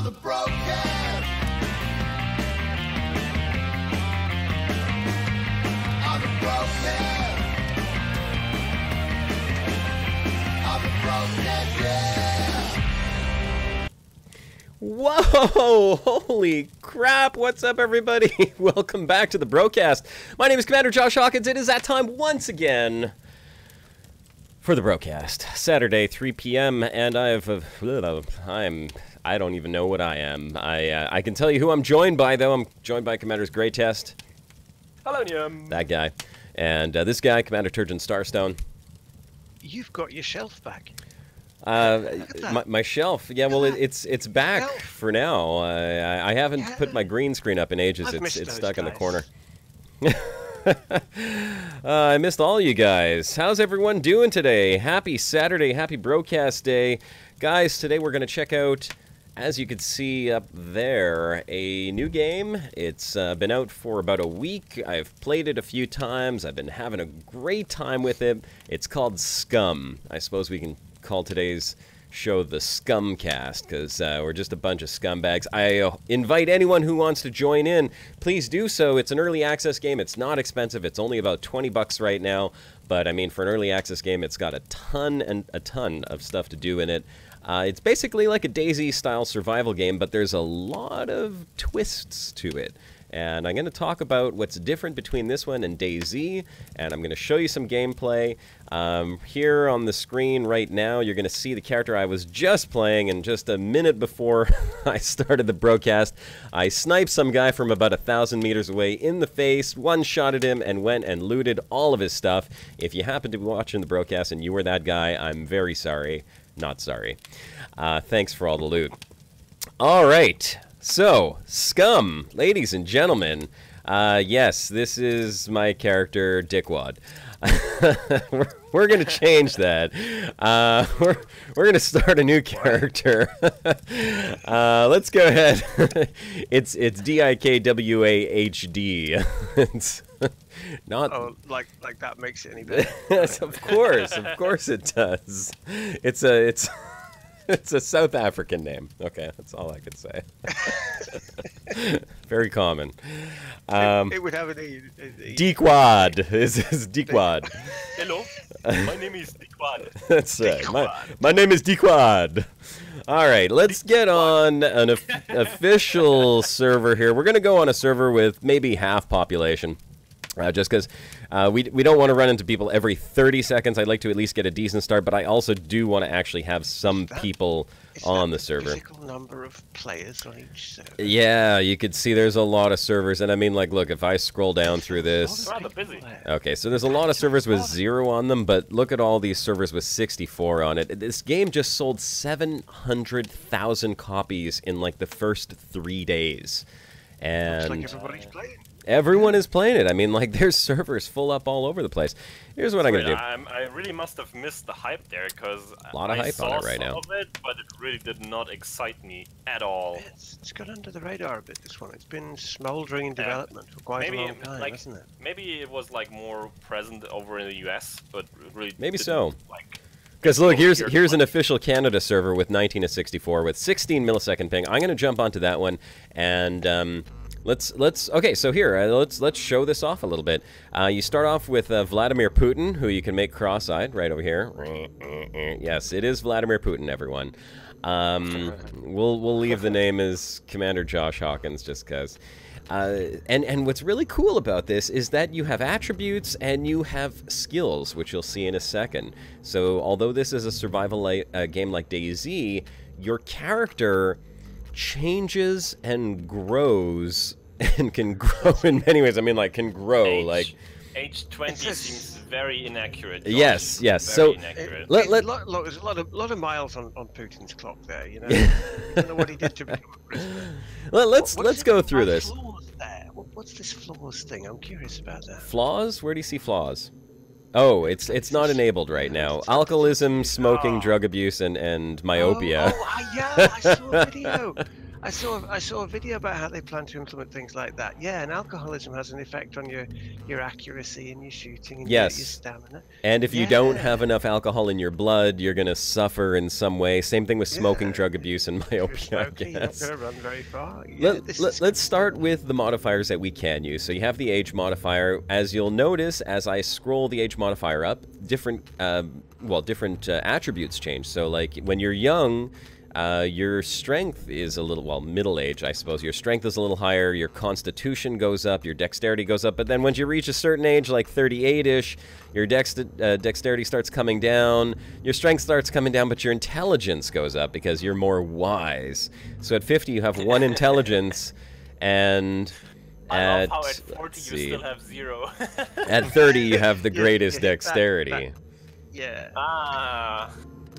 the Brocast. On the Brocast. On the Brocast, yeah. Whoa! Holy crap! What's up, everybody? Welcome back to the Brocast. My name is Commander Josh Hawkins. It is that time once again for the Brocast. Saturday, 3 p.m. and I don't even know what I am. I can tell you who I'm joined by, though. I'm joined by Commander's Greytest. Hello, Niam. That guy. And this guy, Commander Turgeon Starstone. You've got your shelf back. My shelf, yeah, well, it's back for now. I haven't put my green screen up in ages. It's stuck in the corner. I missed all you guys. How's everyone doing today? Happy Saturday, happy Brocast day. Guys, today we're going to check out, as you can see up there, a new game. It's been out for about a week. I've played it a few times. I've been having a great time with it. It's called SCUM. I suppose we can call today's show the Scumcast, because we're just a bunch of scumbags. I invite anyone who wants to join in, please do so. It's an early access game. It's not expensive. It's only about 20 bucks right now, but I mean, for an early access game, it's got a ton of stuff to do in it. It's basically like a DayZ style survival game, but there's a lot of twists to it. And I'm going to talk about what's different between this one and DayZ, and I'm going to show you some gameplay. Here on the screen right now, you're going to see the character I was just playing, and just a minute before I started the Brocast, I sniped some guy from about 1,000 meters away in the face, one-shotted him, and went and looted all of his stuff. If you happen to be watching the Brocast and you were that guy, I'm very sorry. Not sorry. Thanks for all the loot. All right. So, SCUM, ladies and gentlemen, yes, this is my character, Dickwad. we're going to change that. We're going to start a new character. Let's go ahead. It's D-I-K-W-A-H-D. It's not... Oh, like that makes it any better. Yes, of course it does. It's a South African name. Okay, that's all I could say. Very common. It would have an E. Dickwad is Dickwad. Hello, my name is Dickwad. That's right. My name is Dickwad. All right, let's get on an official server here. We're going to go on a server with maybe half population. Just because we don't want to run into people every 30 seconds. I'd like to at least get a decent start, but I also do want to actually have some people on the server. Physical number of players on each server. Yeah, you could see there's a lot of servers, and I mean, like, look, if I scroll down through this... Rather busy. Okay, so there's a lot of servers with 0 on them, but look at all these servers with 64 on it. This game just sold 700,000 copies in, like, the first 3 days. And... Looks like everybody's playing. Everyone is playing it. I mean, like, there's servers full up all over the place. Here's what I'm going to do. I really must have missed the hype there, because a lot of hype on it right now. I saw some of it, but it really did not excite me at all. It's gone under the radar a bit, this one. It's been smouldering in development for quite a long time, hasn't it? Maybe it was, like, more present over in the US, but really maybe so. Like, because look, here's an official Canada server with 19 to 64 with 16 millisecond ping. I'm going to jump onto that one, and... okay, so here, let's show this off a little bit. You start off with Vladimir Putin, who you can make cross-eyed right over here. Yes, it is Vladimir Putin, everyone. We'll leave the name as Commander Josh Hawkins just because. And what's really cool about this is that you have attributes and you have skills, which you'll see in a second. So although this is a survival game like DayZ, your character changes and grows and can grow in many ways. I mean, like, can grow, like... Age 20 seems very inaccurate. Josh. Yes. Very so inaccurate. Look, there's a lot of miles on Putin's clock there, you know. You don't know what he did to become a prisoner. Let's go through this. Flaws there? What's this flaws thing? I'm curious about that. Flaws? Where do you see flaws? Oh, it's not enabled right now. Alcoholism, smoking, drug abuse, and myopia. Yeah, I saw a video. I saw a video about how they plan to implement things like that. Yeah, and alcoholism has an effect on your accuracy and your shooting and your Yes. stamina. And if you don't have Yeah. enough alcohol in your blood, you're going to suffer in some way. Same thing with smoking, Yeah. drug abuse, and If you're myopia, I smoking, you're not guess. going to run very far. Yeah, Let's start with the modifiers that we can use. So you have the age modifier. As you'll notice, as I scroll the age modifier up, different attributes change. So like when you're young, your strength is a little, well, middle age, I suppose. Your strength is a little higher, your constitution goes up, your dexterity goes up, but then once you reach a certain age, like 38-ish, your dexterity starts coming down, your strength starts coming down, but your intelligence goes up because you're more wise. So at 50, you have 1 intelligence, and I love how at let's 40 you see. still have 0. At 30, you have the Yeah, greatest yeah, dexterity. Yeah. Ah.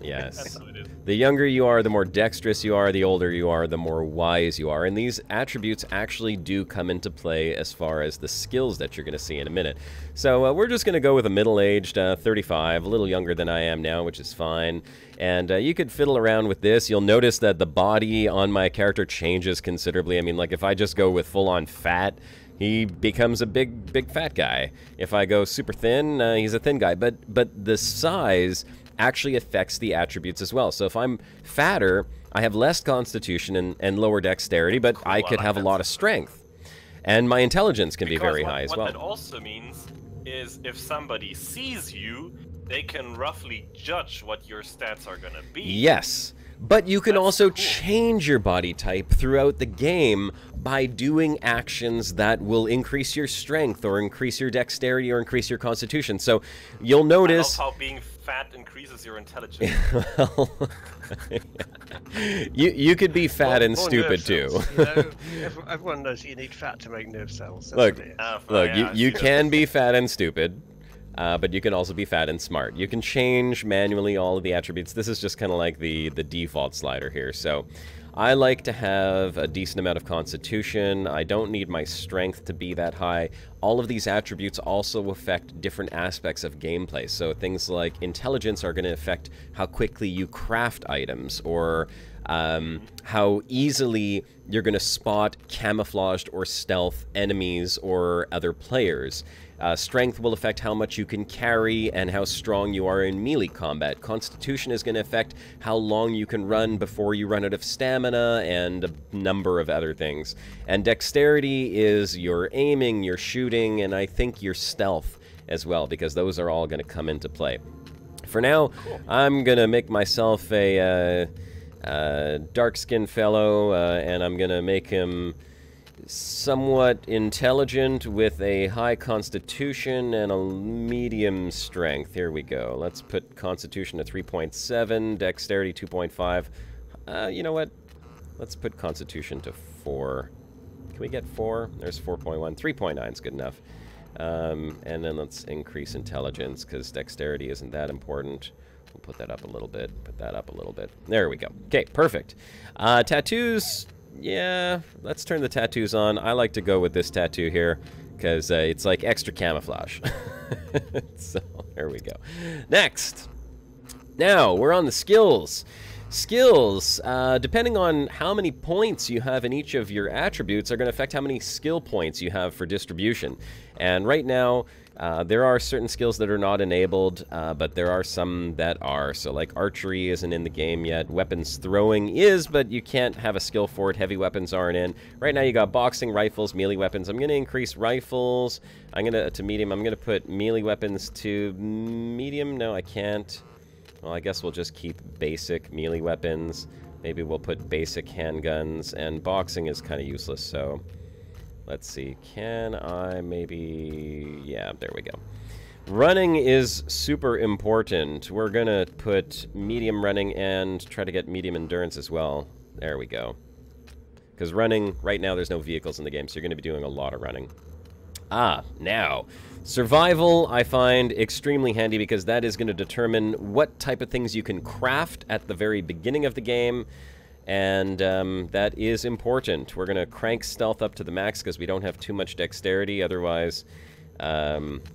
Yes. That's what it is. The younger you are, the more dexterous you are. The older you are, the more wise you are. And these attributes actually do come into play as far as the skills that you're going to see in a minute. So we're just going to go with a middle-aged 35, a little younger than I am now, which is fine. And you could fiddle around with this. You'll notice that the body on my character changes considerably. I mean, like if I just go with full-on fat, he becomes a big fat guy. If I go super thin, he's a thin guy. But the size actually affects the attributes as well. So if I'm fatter, I have less constitution and lower dexterity, but Cool, I could like have a that. lot of strength. And my intelligence can be Because very what, high as what well. that also means is if somebody sees you, they can roughly judge what your stats are gonna be. Yes, but you can That's also cool. change your body type throughout the game by doing actions that will increase your strength or increase your dexterity or increase your constitution. So you'll I notice... love how being fat increases your intelligence. Well, you could be fat and More stupid nerve too. cells, you know? Everyone knows you need fat to make nerve cells. That's Look, what it is. Look, yeah, you I see. can be fat and stupid, but you can also be fat and smart. You can change manually all of the attributes. This is just kind of like the default slider here. So I like to have a decent amount of constitution. I don't need my strength to be that high. All of these attributes also affect different aspects of gameplay. So things like intelligence are going to affect how quickly you craft items, or how easily you're going to spot camouflaged or stealth enemies or other players. Strength will affect how much you can carry and how strong you are in melee combat. Constitution is going to affect how long you can run before you run out of stamina, and a number of other things. And dexterity is your aiming, your shooting, and I think your stealth as well, because those are all going to come into play. For now, I'm going to make myself a dark-skinned fellow, and I'm going to make him somewhat intelligent with a high constitution and a medium strength. Here we go. Let's put constitution at 3.7, dexterity 2.5. You know what? Let's put constitution to 4. Can we get 4? There's 4.1. 3.9 is good enough. And then let's increase intelligence, because dexterity isn't that important. We'll put that up a little bit. Put that up a little bit. There we go. Okay, perfect. Tattoos... Yeah, let's turn the tattoos on. I like to go with this tattoo here because it's like extra camouflage. So, there we go. Next. Now, we're on the skills. Skills, depending on how many points you have in each of your attributes, are going to affect how many skill points you have for distribution. And right now, there are certain skills that are not enabled, but there are some that are. So like archery isn't in the game yet. Weapons throwing is, but you can't have a skill for it. Heavy weapons aren't in. Right now you got boxing, rifles, melee weapons. I'm going to increase rifles. To medium. I'm going to put melee weapons to medium. No, I can't. Well, I guess we'll just keep basic melee weapons. Maybe we'll put basic handguns, and boxing is kind of useless, so... Let's see, can I maybe... Yeah, there we go. Running is super important. We're gonna put medium running and try to get medium endurance as well. There we go. Because running, right now there's no vehicles in the game, so you're gonna be doing a lot of running. Now, survival I find extremely handy, because that is going to determine what type of things you can craft at the very beginning of the game, and that is important. We're going to crank stealth up to the max because we don't have too much dexterity, otherwise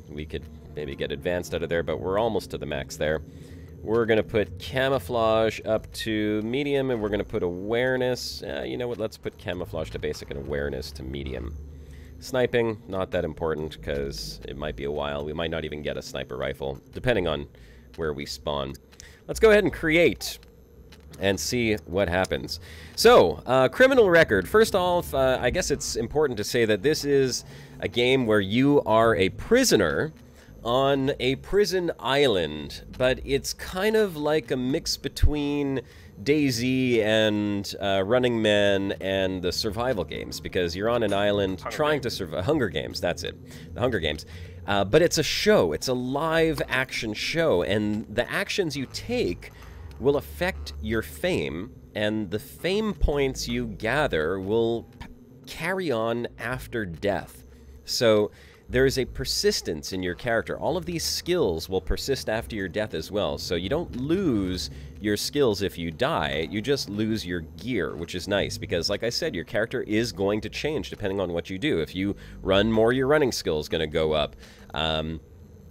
we could maybe get advanced out of there, but we're almost to the max there. We're going to put camouflage up to medium, and we're going to put awareness. You know what? Let's put camouflage to basic and awareness to medium. Sniping, not that important, because it might be a while. We might not even get a sniper rifle, depending on where we spawn. Let's go ahead and create and see what happens. So, criminal record. First off, I guess it's important to say that this is a game where you are a prisoner on a prison island, but it's kind of like a mix between DayZ and Running Man and the survival games, because you're on an island trying to survive. Hunger Games, that's it. The Hunger Games. But it's a show. It's a live action show, and the actions you take will affect your fame, and the fame points you gather will carry on after death. So there is a persistence in your character. All of these skills will persist after your death as well. So you don't lose your skills if you die, you just lose your gear, which is nice because, like I said, your character is going to change depending on what you do. If you run more, your running skill is going to go up.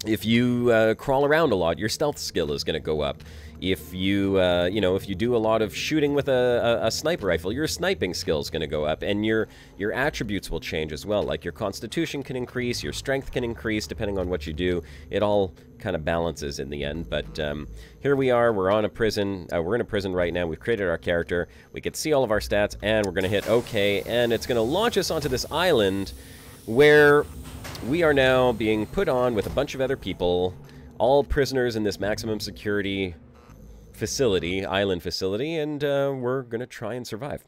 If you crawl around a lot, your stealth skill is going to go up. If you, if you do a lot of shooting with a sniper rifle, your sniping skill is going to go up, and your attributes will change as well. Like your constitution can increase, your strength can increase, depending on what you do. It all kind of balances in the end. But here we are. We're on a prison. We're in a prison right now. We've created our character. We can see all of our stats, and we're going to hit OK, and it's going to launch us onto this island where we are now being put on with a bunch of other people, all prisoners in this maximum security facility, island facility, and we're going to try and survive.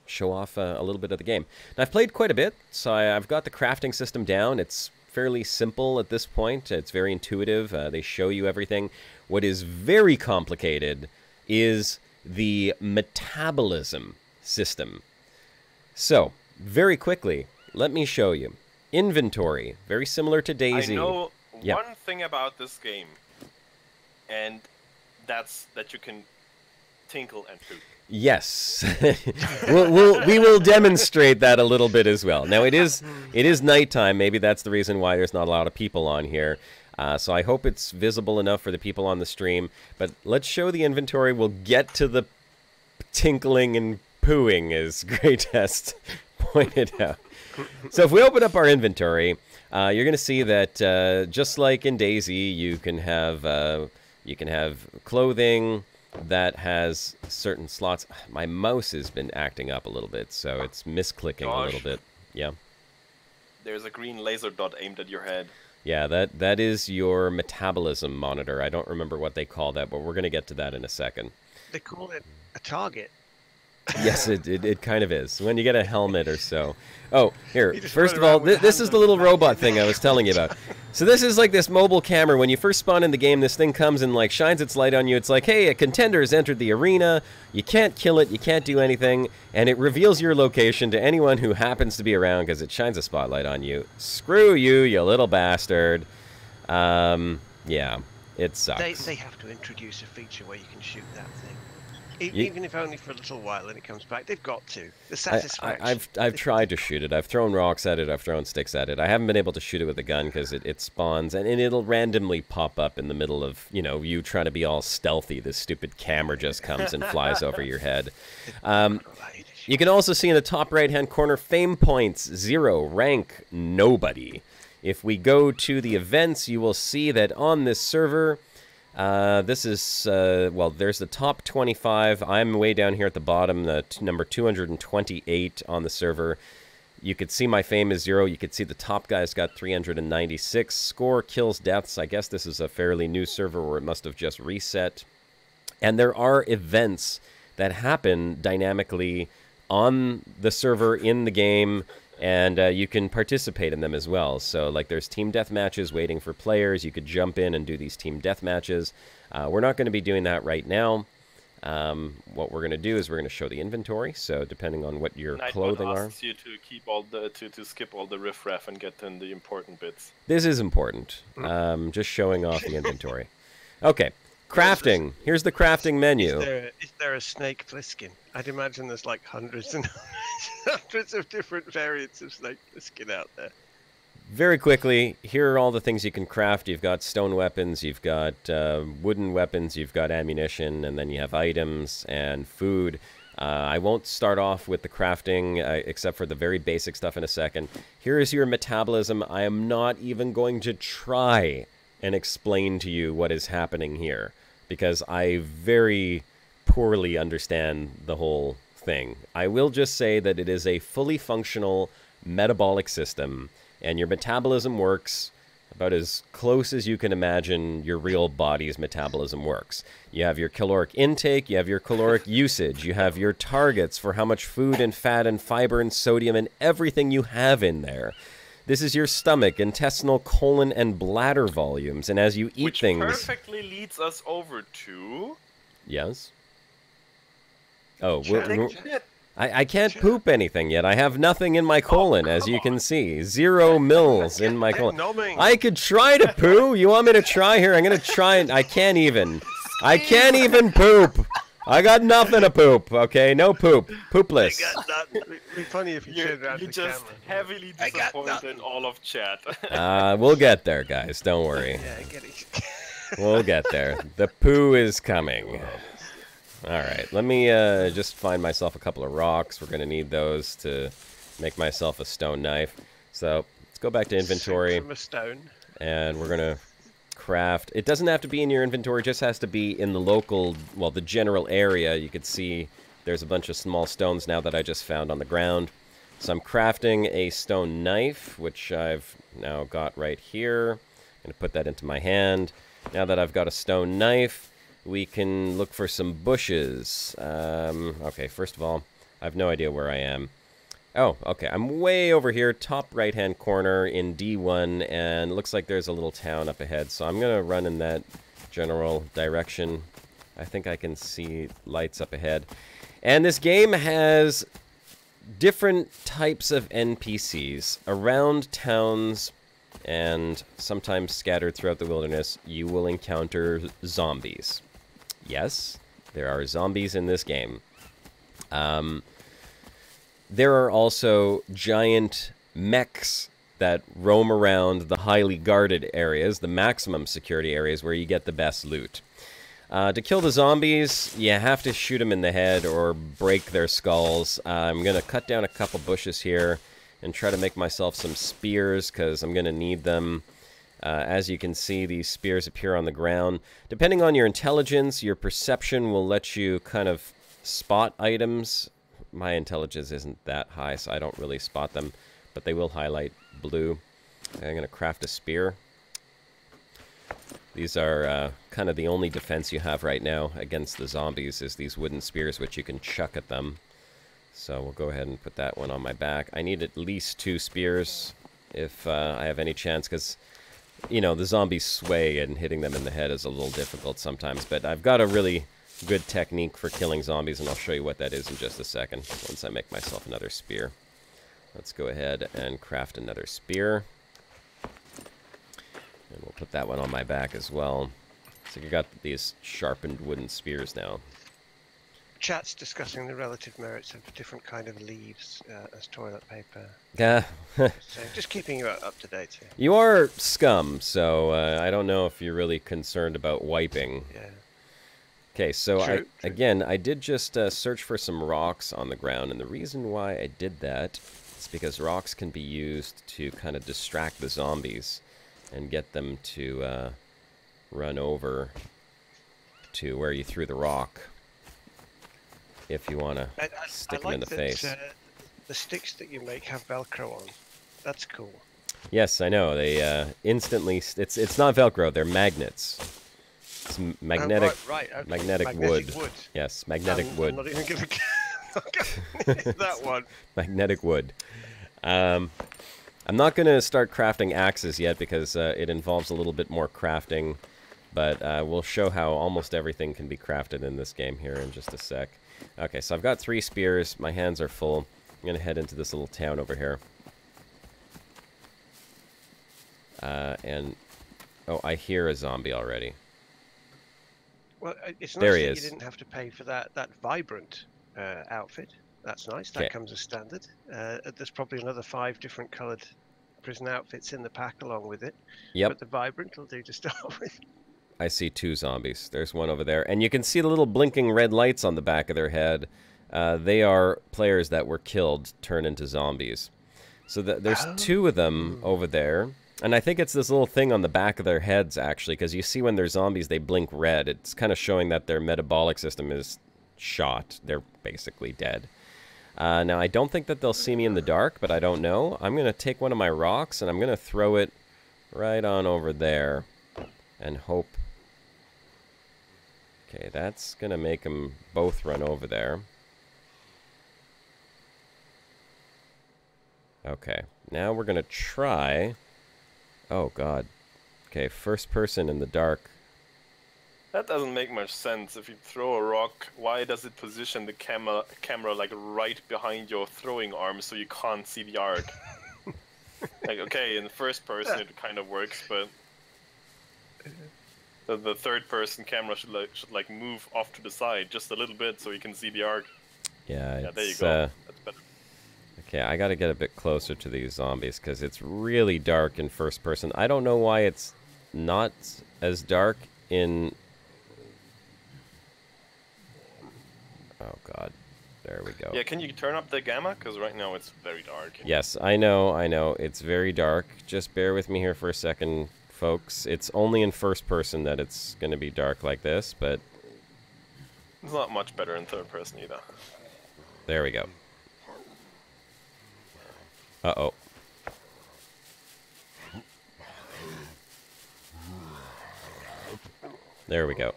Show off a little bit of the game. Now, I've played quite a bit, so I've got the crafting system down. It's fairly simple at this point. It's very intuitive. They show you everything. What is very complicated is the metabolism system. So, very quickly, let me show you. Inventory, very similar to DayZ. I know Yeah. one thing about this game, and that's that you can tinkle and poop. Yes, we will demonstrate that a little bit as well. Now it is nighttime. Maybe that's the reason why there's not a lot of people on here. So I hope it's visible enough for the people on the stream. But let's show the inventory. We'll get to the tinkling and pooing, as Greytest pointed out. So if we open up our inventory, you're going to see that just like in DayZ, you can have clothing that has certain slots. My mouse has been acting up a little bit, so it's misclicking a little bit. Yeah. There's a green laser dot aimed at your head. Yeah, that is your metabolism monitor. I don't remember what they call that, but we're going to get to that in a second. They call it a target. Yes, it kind of is. When you get a helmet or so. Oh, here. just First run of all, around with this hands is on the your little back. robot thing I was telling you about. So this is like this mobile camera. When you first spawn in the game, this thing comes and like shines its light on you. It's like, hey, a contender has entered the arena. You can't kill it. You can't do anything. And it reveals your location to anyone who happens to be around because it shines a spotlight on you. Screw you, you little bastard. Yeah, it sucks. They have to introduce a feature where you can shoot that thing. Even if only for a little while and it comes back. They've got to. The satisfaction. I've tried to shoot it. I've thrown rocks at it. I've thrown sticks at it. I haven't been able to shoot it with a gun because it spawns and it'll randomly pop up in the middle of, you trying to be all stealthy. This stupid camera just comes and flies over your head. You can also see in the top right-hand corner, fame points, 0, rank, nobody. If we go to the events, you will see that on this server, this is, well, there's the top 25. I'm way down here at the bottom, the number 228 on the server. You could see my fame is 0. You could see the top guy's got 396. Score, kills, deaths. I guess this is a fairly new server where it must have just reset. And there are events that happen dynamically on the server in the game, and you can participate in them as well. So, like, there's team death matches waiting for players. You could jump in and do these team death matches. We're not going to be doing that right now. What we're going to do is we're going to show the inventory. So, depending on what your clothing are. Asks you to keep all the to skip all the riffraff and get in the important bits. This is important. Just showing off the inventory. Okay. Crafting. Here's the crafting menu. Is there a snake Plissken? I'd imagine there's like hundreds and hundreds of different variants of snake Plissken out there. very quickly, here are all the things you can craft. You've got stone weapons, you've got wooden weapons, you've got ammunition, and then you have items and food. I won't start off with the crafting, except for the very basic stuff in a second. Here is your metabolism. I am not even going to try and explain to you what is happening here, because I very poorly understand the whole thing. I will just say that it is a fully functional metabolic system, and your metabolism works about as close as you can imagine your real body's metabolism works. You have your caloric intake, you have your caloric usage, you have your targets for how much food and fat and fiber and sodium and everything you have in there. This is your stomach, intestinal, colon, and bladder volumes, and as you eat Which things... perfectly leads us over to... Yes? Oh, Chat. I can't poop anything yet. I have nothing in my colon, as you can see. 0 mils in my colon. Nomming. I could try to poo. You want me to try here? I'm going to try and I can't even. I can't even poop. I got nothing to poop, okay? No poop. Poopless. It'd be funny if you turned around You're to the just camera. heavily disappointed in all of chat. We'll get there, guys. Don't worry. Yeah, I get it. We'll get there. The poo is coming. All right, let me just find myself a couple of rocks. We're going to need those to make myself a stone knife. So let's go back to inventory. From a stone. And we're going to craft. It doesn't have to be in your inventory. It just has to be in the local, well, the general area. You can see there's a bunch of small stones now that I just found on the ground. So I'm crafting a stone knife, which I've now got right here. I'm going to put that into my hand. Now that I've got a stone knife, we can look for some bushes. Okay, first of all, I have no idea where I am. Oh, okay, I'm way over here, top right-hand corner in D1, and it looks like there's a little town up ahead, so I'm going to run in that general direction. I think I can see lights up ahead. And this game has different types of NPCs around towns, and sometimes scattered throughout the wilderness. You will encounter zombies. Yes, there are zombies in this game. There are also giant mechs that roam around the highly guarded areas, the maximum security areas where you get the best loot. To kill the zombies, you have to shoot them in the head or break their skulls. I'm going to cut down a couple bushes here and try to make myself some spears, because I'm going to need them. As you can see, these spears appear on the ground. Depending on your intelligence, your perception will let you kind of spot items. My intelligence isn't that high, so I don't really spot them, but they will highlight blue. I'm going to craft a spear. These are kind of the only defense you have right now against the zombies, is these wooden spears which you can chuck at them. So we'll go ahead and put that one on my back. I need at least 2 spears if I have any chance, because, you know, the zombies sway and hitting them in the head is a little difficult sometimes. But I've got a really good technique for killing zombies, and I'll show you what that is in just a second once I make myself another spear. Let's go ahead and craft another spear. And we'll put that one on my back as well. So you got these sharpened wooden spears now. Chat's discussing the relative merits of different kind of leaves as toilet paper. Yeah. So just keeping you up to date here. You are scum, so I don't know if you're really concerned about wiping. Yeah. Okay, so True. again, I did just search for some rocks on the ground, and the reason why I did that is because rocks can be used to kind of distract the zombies and get them to run over to where you threw the rock, if you want to stick them in the face. The sticks that you make have Velcro on. That's cool. Yes, I know. They instantly... It's not Velcro. They're magnets. It's magnetic, Right, okay. magnetic wood. Yes, magnetic wood. I'm not even going to that one. Magnetic wood. I'm not going to start crafting axes yet because it involves a little bit more crafting, but we'll show how almost everything can be crafted in this game here in just a sec. Okay, so I've got 3 spears. My hands are full. I'm going to head into this little town over here. And... oh, I hear a zombie already. Well, it's nice There that he you is. didn't have to pay for that outfit. That's nice. That Okay. comes as standard. There's probably another 5 different coloured prison outfits in the pack along with it. Yep. But the Vibrant will do to start with. I see 2 zombies. There's one over there. And you can see the little blinking red lights on the back of their head. They are players that were killed, turned into zombies. So there's 2 of them over there. And I think it's this little thing on the back of their heads, actually, because you see when they're zombies, they blink red. It's kind of showing that their metabolic system is shot. They're basically dead. Now, I don't think that they'll see me in the dark, but I don't know. I'm going to take one of my rocks, and I'm going to throw it right on over there and hope... Okay, that's going to make them both run over there. Okay, now we're going to try... Oh, God. Okay, first person in the dark. That doesn't make much sense. If you throw a rock, why does it position the camera like right behind your throwing arm so you can't see the arc? Like, okay, in the first person it kind of works, but the third person camera should like move off to the side just a little bit so you can see the arc. Yeah, there you go. That's better. Okay, I gotta get a bit closer to these zombies because it's really dark in first person. I don't know why it's not as dark in... Oh, God. There we go. Yeah, can you turn up the gamma? Because right now it's very dark. Yes, I know. It's very dark. Just bear with me here for a second, folks. It's only in first person that it's going to be dark like this, but... It's not much better in third person either. There we go. Uh-oh. There we go.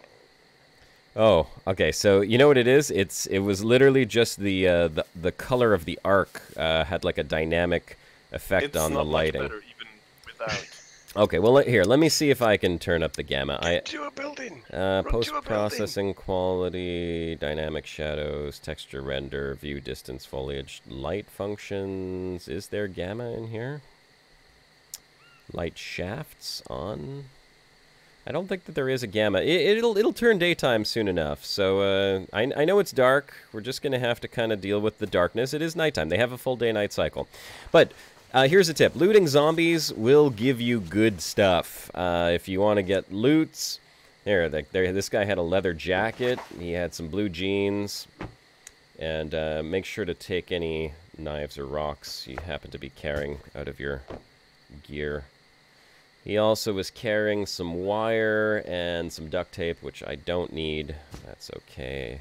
Oh, okay. So you know what it is? It was literally just the color of the arc had like a dynamic effect on the lighting. It's not much better even without. Okay. Well, here, let me see if I can turn up the gamma. Get to a building. Post-processing quality, dynamic shadows, texture render, view distance, foliage, light functions. Is there gamma in here? Light shafts on. I don't think that there is a gamma. It'll turn daytime soon enough. So I know it's dark. We're just going to have to kind of deal with the darkness. It is nighttime. They have a full day-night cycle. But here's a tip. Looting zombies will give you good stuff. If you want to get loots... There, this guy had a leather jacket. He had some blue jeans. And make sure to take any knives or rocks you happen to be carrying out of your gear. He also was carrying some wire and some duct tape, which I don't need. That's okay.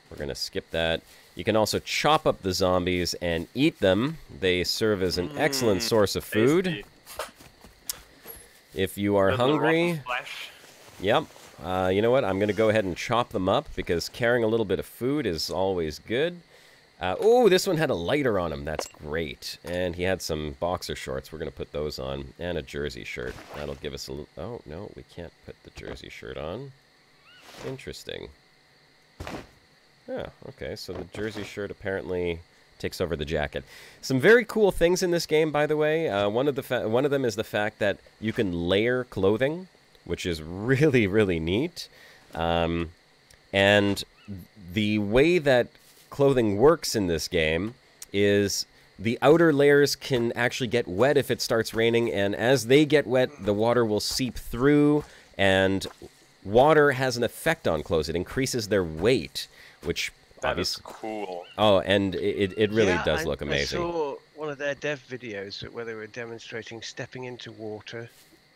We're going to skip that. You can also chop up the zombies and eat them. They serve as an excellent source of food. Tasty. If you are hungry... Yep. You know what? I'm going to go ahead and chop them up because carrying a little bit of food is always good. Oh, this one had a lighter on him. That's great. And he had some boxer shorts. We're going to put those on. And a jersey shirt. That'll give us a little... Oh, no, we can't put the jersey shirt on. Interesting. Yeah, okay. So the jersey shirt apparently takes over the jacket. Some very cool things in this game, by the way. One of them is the fact that you can layer clothing, which is really, really neat. And the way that clothing works in this game is the outer layers can actually get wet if it starts raining, and as they get wet, the water will seep through, and water has an effect on clothes. It increases their weight, which that is cool. Oh, and it really does look amazing. I saw one of their dev videos where they were demonstrating stepping into water,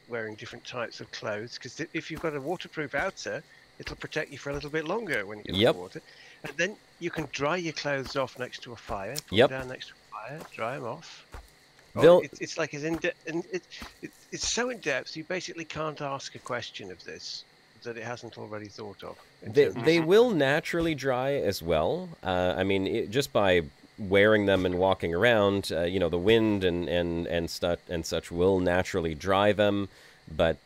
wearing different types of clothes, because if you've got a waterproof outer, it'll protect you for a little bit longer when you get in the water. And then you can dry your clothes off next to a fire, put them down next to a fire, dry them off. It's like it's so in depth, you basically can't ask a question of this that it hasn't already thought of. They will naturally dry as well. I mean, just by wearing them and walking around, you know, the wind and such will naturally dry them. But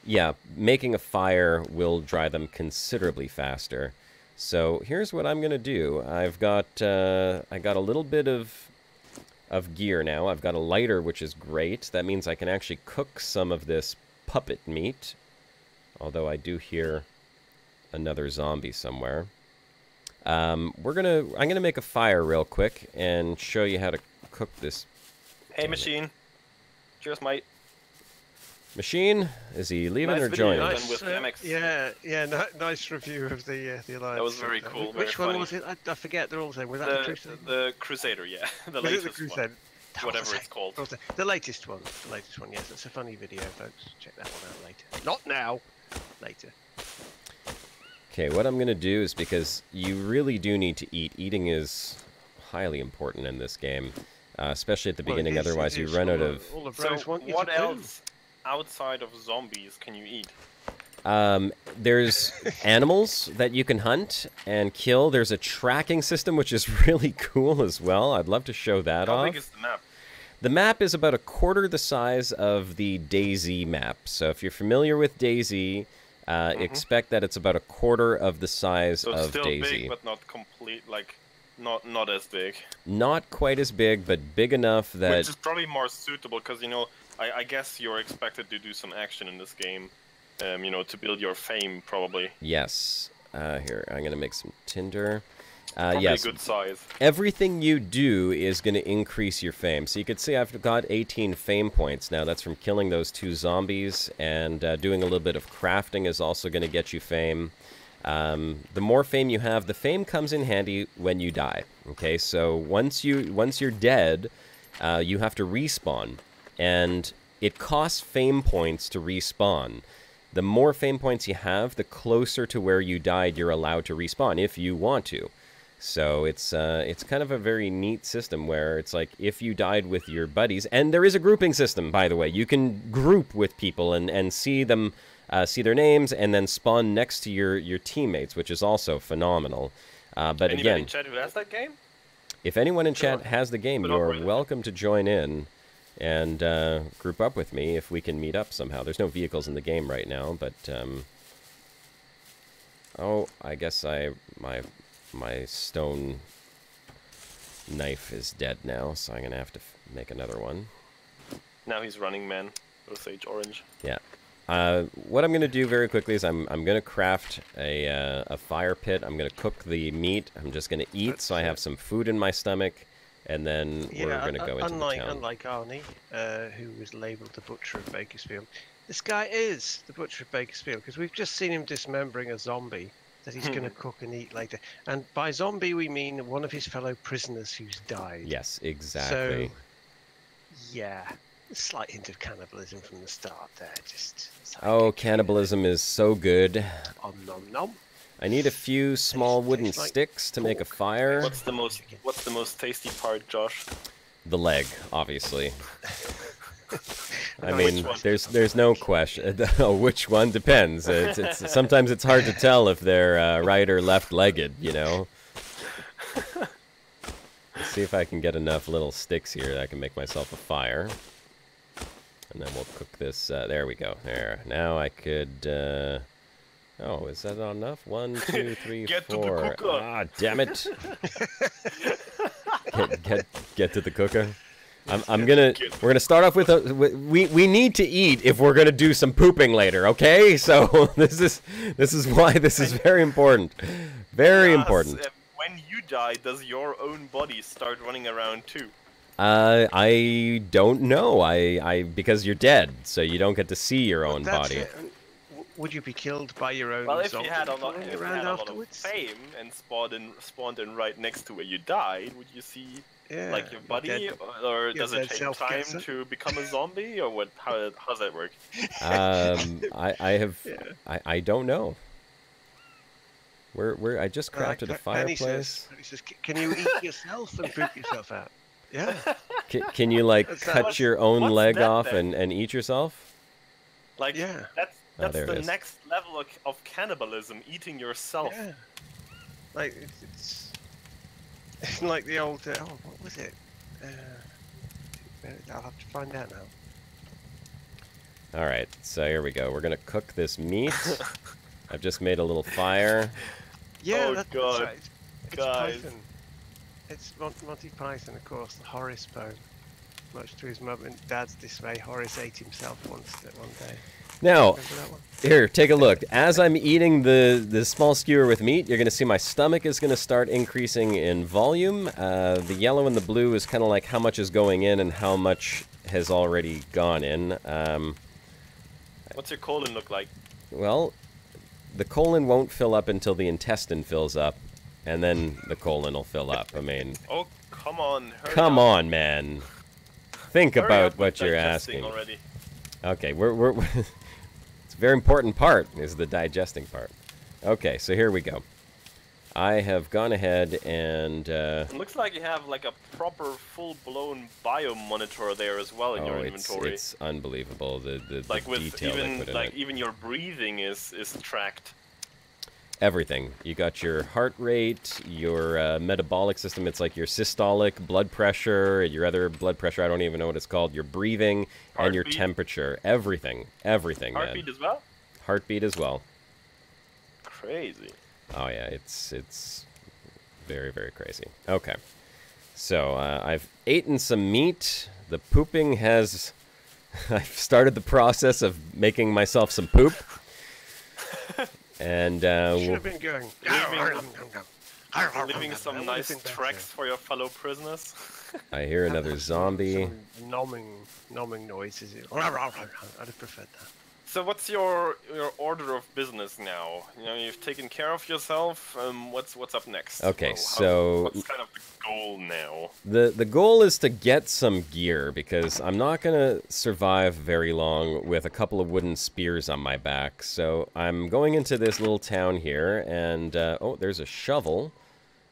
yeah, making a fire will dry them considerably faster. So here's what I'm gonna do. I got a little bit of gear now. I've got a lighter, which is great. That means I can actually cook some of this puppet meat. Although I do hear another zombie somewhere. I'm gonna make a fire real quick and show you how to cook this Hey, Machine. Cheers, mate. Machine, is he leaving Nice or video, joining? Nice. With MX. Nice review of the Alliance. That was very cool. Which very one funny. was it? I forget. They're all the same. Was that the Crusader? The Crusader, yeah. The Was it latest the Crusader? one. Whatever it's called. The latest one. The latest one. Yes, it's a funny video, folks. Check that one out later. Not now. Later. Okay, what I'm going to do is, because you really do need to eat. Eating is highly important in this game, especially at the beginning. Otherwise, you run out of... All the So, bros want you what to do. else outside of zombies can you eat? There's animals that you can hunt and kill. There's a tracking system, which is really cool as well. I'd love to show that How off. big is the map? The map is about a quarter the size of the DayZ map. So if you're familiar with DayZ, expect that it's about a quarter of the size So it's of still DayZ. big, but not complete, like, not as big. Not quite as big, but big enough that... Which is probably more suitable, because, you know, I guess you're expected to do some action in this game, you know, to build your fame, probably. Yes. Here, I'm going to make some tinder. Probably yes. a good size. Everything you do is going to increase your fame. So you can see I've got 18 fame points now. That's from killing those 2 zombies, and doing a little bit of crafting is also going to get you fame. The more fame you have, the fame comes in handy when you die. Okay, so once you're dead, you have to respawn, and it costs fame points to respawn. The more fame points you have, the closer to where you died you're allowed to respawn, if you want to. So it's kind of a very neat system where it's like if you died with your buddies, and there is a grouping system, by the way. You can group with people and see them, see their names, and then spawn next to your teammates, which is also phenomenal. But Anybody again, in chat who has that game? if anyone in chat has the game, you are welcome to join in and group up with me if we can meet up somehow. There's no vehicles in the game right now, but oh, I guess my stone knife is dead now, so I'm gonna have to make another one. Now he's running man. Osage orange. Yeah. What I'm gonna do very quickly is I'm gonna craft a fire pit. I'm gonna cook the meat. I'm just gonna eat, so I have some food in my stomach, and then we're gonna go into the town. Unlike Arnie, who was labelled the Butcher of Bakersfield, this guy is the Butcher of Bakersfield, because we've just seen him dismembering a zombie that he's going to cook and eat later. And by zombie we mean one of his fellow prisoners who's died. Yes, exactly. So, yeah, a slight hint of cannibalism from the start there. Just oh, cannibalism is so good. Nom nom. I need a few small wooden sticks to make a fire. What's the most tasty part, Josh? The leg, obviously. I mean, there's no question. Oh, which one depends. Sometimes it's hard to tell if they're right or left-legged, you know. Let's see if I can get enough little sticks here that I can make myself a fire. And then we'll cook this. There we go. There. Now I could... oh, is that not enough? 1, 2, 3, 4. Get to the cooker. Ah, damn it. Get to the cooker. We're gonna start off with we need to eat if we're gonna do some pooping later, okay? So this is why this is very important, very important. When you die, does your own body start running around too? I don't know. Because you're dead, so you don't get to see your own body. Would you be killed by your own? Well, if zombie you had a lot of afterwards? fame and spawned in right next to where you died, would you see? Yeah, like your buddy, or does it take time to become a zombie, or what? How does that work? I don't know. I just crafted a fireplace. He says, can you eat yourself and poop yourself out? Yeah. Can you like cut your own leg off and eat yourself? Like yeah. That's the next level of cannibalism, eating yourself. Yeah. Like it's like the old. Oh, what was it? I'll have to find out now. All right, so here we go. We're gonna cook this meat. I've just made a little fire. Yeah, oh, that's God. right. It's Guys. Python. It's Monty Python, of course, the Horace poem. Much to his mum and dad's dismay, Horace ate himself one day. Now, Remember that one? here, take a look. As I'm eating the small skewer with meat, you're going to see my stomach is going to start increasing in volume. The yellow and the blue is kind of like how much is going in and how much has already gone in. What's your colon look like? Well, the colon won't fill up until the intestine fills up, and then the colon will fill up. I mean, Oh, come on. Hurry come up. on, man. Think Hurry about up what with you're digesting asking. already. Okay, we're it's a very important part, is the digesting part. Okay, so here we go. I have gone ahead and... It looks like you have like a proper full-blown biomonitor there as well in your inventory. it's unbelievable, the like with detail they even put in like it. even your breathing is tracked. Everything. You got your heart rate, your metabolic system. It's like your systolic blood pressure, your other blood pressure. I don't even know what it's called. Your breathing and your Heartbeat. temperature. Everything. Everything, Heartbeat man. as well? Heartbeat as well. Crazy. Oh yeah, it's very, very crazy. Okay. So I've eaten some meat. The pooping has... I've started the process of making myself some poop. And Should have been going. Leaving some nice tracks for your fellow prisoners. I hear another zombie. Some nomming noises. I'd have preferred that. So what's your order of business now? You know, you've taken care of yourself. What's up next? Okay, Well, so what's kind of the goal now? the goal is to get some gear, because I'm not gonna survive very long with a couple of wooden spears on my back. So I'm going into this little town here, and oh, there's a shovel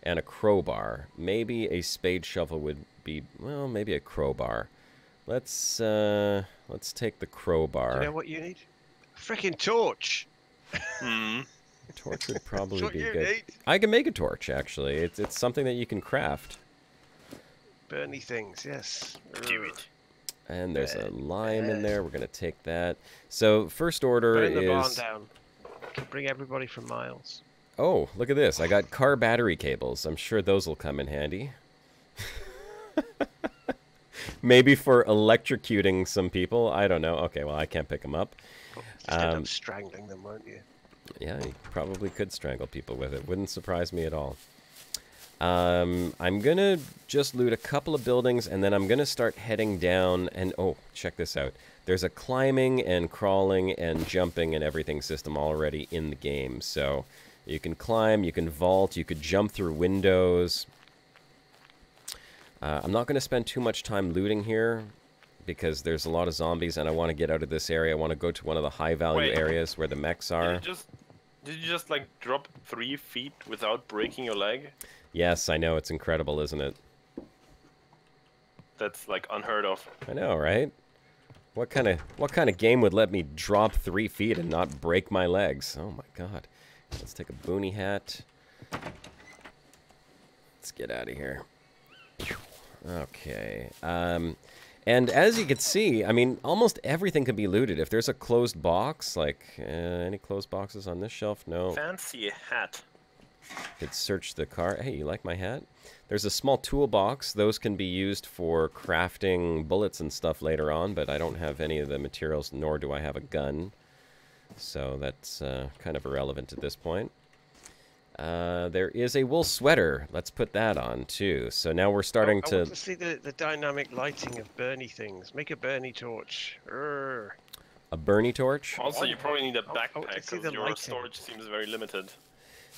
and a crowbar. Maybe a spade shovel would be, well, maybe a crowbar. Let's take the crowbar. Do you know what you need? A freaking torch. Hmm. Torch would probably That's what be you good. need. I can make a torch, actually. It's something that you can craft. Burny things, yes. Do it. And there's a lime in there. We're going to take that. So first order Burn the barn is... down. Can bring everybody from miles. Oh, look at this. I got car battery cables. I'm sure those will come in handy. Maybe for electrocuting some people. I don't know. Okay, well, I can't pick them up. Just end up strangling them, won't you? Yeah, you probably could strangle people with it. Wouldn't surprise me at all. I'm going to just loot a couple of buildings, and then I'm going to start heading down. And, oh, check this out. There's a climbing and crawling and jumping and everything system already in the game. So you can climb, you can vault, you could jump through windows. I'm not going to spend too much time looting here, because there's a lot of zombies, and I want to get out of this area. I want to go to one of the high-value Wait. areas where the mechs are. Did you just like drop 3 feet without breaking your leg? Yes, I know. It's incredible, isn't it? That's like unheard of. I know, right? What kind of game would let me drop 3 feet and not break my legs? Oh my god. Let's take a boonie hat. Let's get out of here. Okay. And as you can see, I mean, almost everything can be looted. If there's a closed box, like, any closed boxes on this shelf? No. Fancy hat. Could search the car. Hey, you like my hat? There's a small toolbox. Those can be used for crafting bullets and stuff later on, but I don't have any of the materials, nor do I have a gun. So that's kind of irrelevant at this point. There is a wool sweater. Let's put that on, too. So now we're starting I to... want to see the dynamic lighting of Bernie things. Make a Bernie torch. Urgh. A Bernie torch? Also, you probably need a I want to backpack see because the your lighting. storage seems very limited.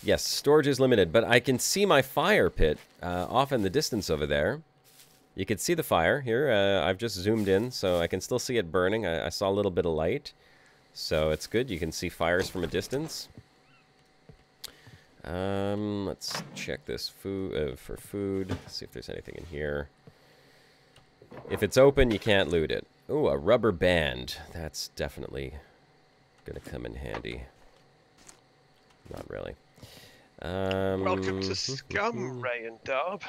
Yes, storage is limited, but I can see my fire pit off in the distance over there. You can see the fire here. I've just zoomed in, so I can still see it burning. I saw a little bit of light, so it's good. You can see fires from a distance. Let's check this food for food. See if there's anything in here. If it's open, you can't loot it. Ooh, a rubber band. That's definitely gonna come in handy. Not really. Welcome to SCUM, Ray and Darb.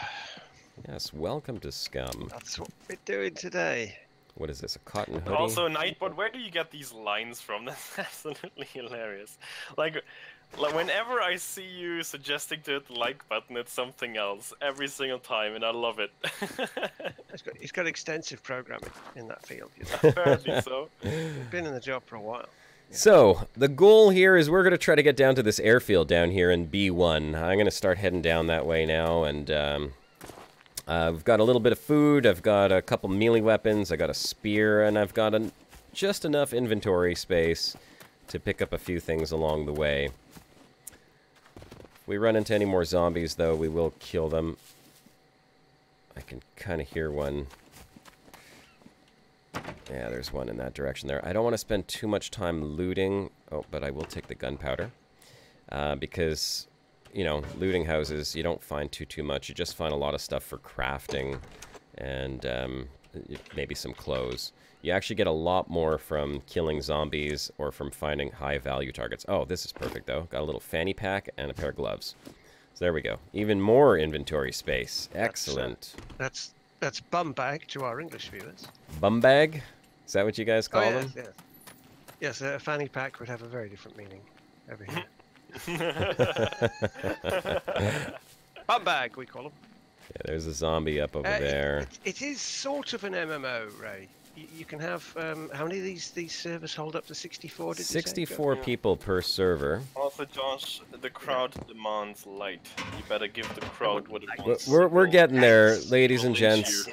Yes, welcome to SCUM. That's what we're doing today. What is this, a cotton hoodie? Also, Nightbot, where do you get these lines from? That's absolutely hilarious. Like whenever I see you suggesting to hit the like button, it's something else every single time, and I love it. He's got extensive programming in that field. You know. Apparently so. We've been in the job for a while. So, the goal here is we're going to try to get down to this airfield down here in B1. I'm going to start heading down that way now, and I've got a little bit of food, I've got a couple melee weapons, I got a spear, and I've got just enough inventory space to pick up a few things along the way. If we run into any more zombies, though, we will kill them. I can kind of hear one. Yeah, there's one in that direction there. I don't want to spend too much time looting. Oh, but I will take the gunpowder. Because, you know, looting houses, you don't find too much. You just find a lot of stuff for crafting and maybe some clothes. You actually get a lot more from killing zombies or from finding high-value targets. Oh, this is perfect, though. Got a little fanny pack and a pair of gloves. So there we go. Even more inventory space. Excellent. That's bum bag to our English viewers. Bum bag? Is that what you guys call them? Yes. Yes, a fanny pack would have a very different meaning over here. Bum bag, we call them. Yeah, there's a zombie up over there. It is sort of an MMO, Ray. You can have, how many of these servers hold up to 64, did 64 people per server. Also, Josh, the crowd demands light. You better give the crowd what it wants. We're getting there, ladies and gents.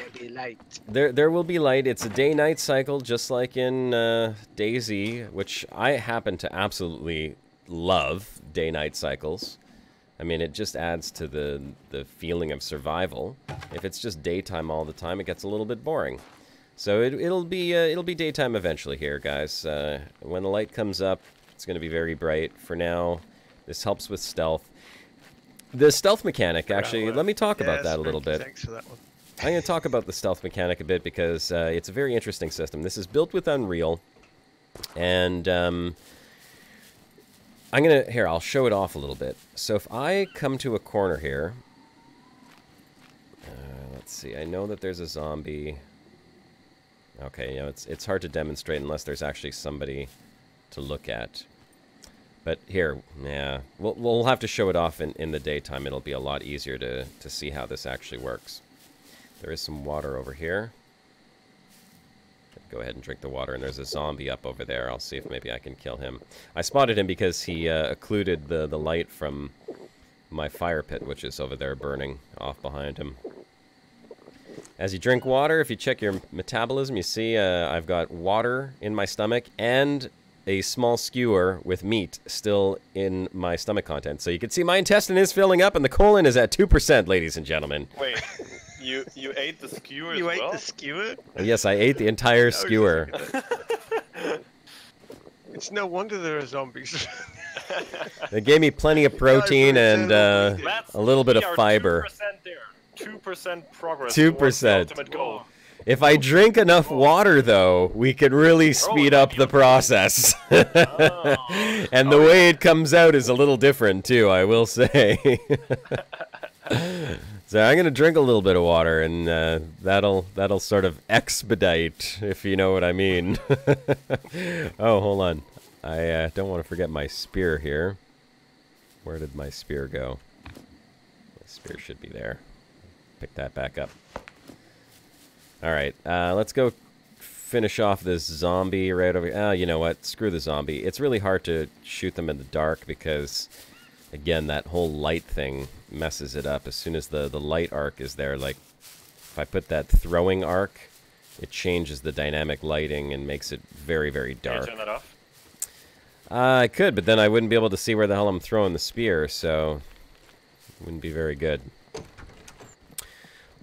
There will be light. It's a day-night cycle, just like in DayZ, which I happen to absolutely love day-night cycles. I mean, it just adds to the feeling of survival. If it's just daytime all the time, it gets a little bit boring. So it'll be daytime eventually here, guys. When the light comes up, it's going to be very bright. For now, this helps with stealth. The stealth mechanic, actually, let me talk about that a little bit. Thanks for that one. I'm going to talk about the stealth mechanic a bit because it's a very interesting system. This is built with Unreal, and I'll show it off a little bit. So if I come to a corner here, let's see, I know that there's a zombie. Okay, you know, it's hard to demonstrate unless there's actually somebody to look at. But here, yeah, we'll have to show it off in the daytime. It'll be a lot easier to see how this actually works. There is some water over here. Go ahead and drink the water, and there's a zombie up over there. I'll see if maybe I can kill him. I spotted him because he occluded the light from my fire pit, which is over there burning off behind him. As you drink water, if you check your metabolism, you see I've got water in my stomach and a small skewer with meat still in my stomach content. So you can see my intestine is filling up and the colon is at 2%, ladies and gentlemen. Wait, you ate the skewer as You well? ate the skewer? Yes, I ate the entire skewer. It's no wonder there are zombies. It gave me plenty of protein and a little bit of fiber. 2% there. 2% progress. 2%. Ultimate goal. If I drink enough water, though, we could really speed up the process. And the way it comes out is a little different, too, I will say. So I'm going to drink a little bit of water, and that'll sort of expedite, if you know what I mean. Oh, hold on. I don't want to forget my spear here. Where did my spear go? My spear should be there. Pick that back up. Alright, let's go finish off this zombie right over here. You know what? Screw the zombie. It's really hard to shoot them in the dark because, again, that whole light thing messes it up. As soon as the light arc is there, like, if I put that throwing arc, it changes the dynamic lighting and makes it very, very dark. Can you turn that off? I could, but then I wouldn't be able to see where the hell I'm throwing the spear, so it wouldn't be very good.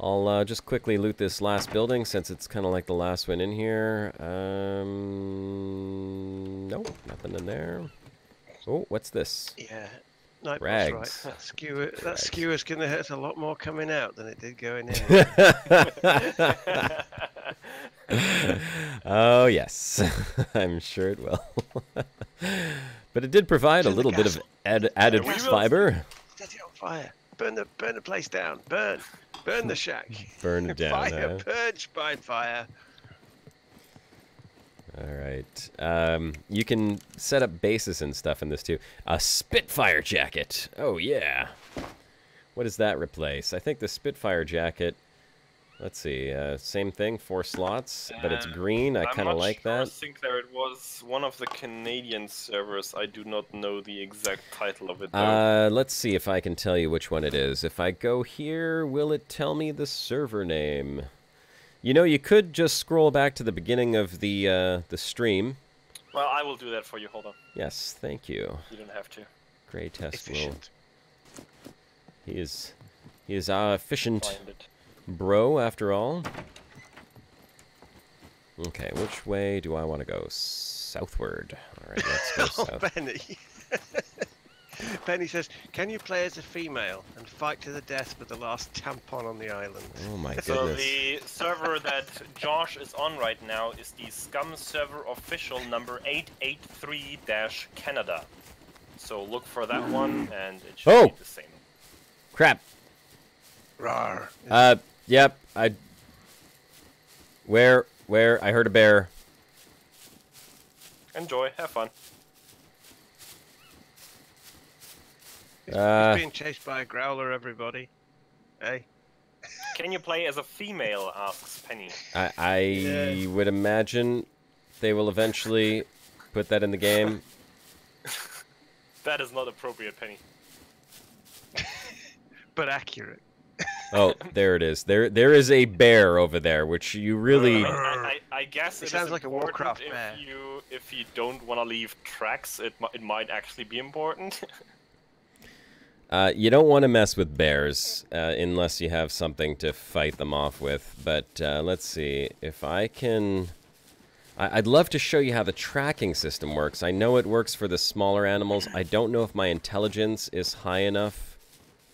I'll just quickly loot this last building since it's kind of like the last one in here. Nope, nothing in there. Oh, what's this? Yeah, Nightboss, Rags. right. That skewer's going to hurt a lot more coming out than it did going in. Oh, yes. I'm sure it will. But it did provide a little bit of added fiber. Set it on fire. Burn the place down. Burn the shack. Burn it down. Fire, purge by fire. Alright. You can set up bases and stuff in this too. A Spitfire jacket. Oh, yeah. What does that replace? I think the Spitfire jacket Let's see. Same thing, 4 slots, but it's green. I kind of like that. I think there it was one of the Canadian servers. I do not know the exact title of it, though. Let's see if I can tell you which one it is. If I go here, will it tell me the server name? You know, you could just scroll back to the beginning of the stream. Well, I will do that for you. Hold on. Yes, thank you. You don't have to. Gray Test Efficient. He is our efficient Find it. bro, after all. Okay, which way do I want to go? Southward. All right, let's go Oh, south. Benny. Benny says, "Can you play as a female and fight to the death with the last tampon on the island?" Oh my So goodness. the server that Josh is on right now is the SCUM server official number 883-Canada. So look for that one, and it should be the same. Crap. Rawr. Yep. Where? I heard a bear. Enjoy, have fun. He's being chased by a growler, everybody. Hey. Can you play as a female? Asks Penny. I would imagine they will eventually put that in the game. That is not appropriate, Penny. But accurate. Oh, there it is. There is a bear over there, which you really... I guess It it sounds is like a important Warcraft bear. if you don't want to leave tracks, it might actually be important. You don't want to mess with bears unless you have something to fight them off with. But let's see if I can... I'd love to show you how the tracking system works. I know it works for the smaller animals. I don't know if my intelligence is high enough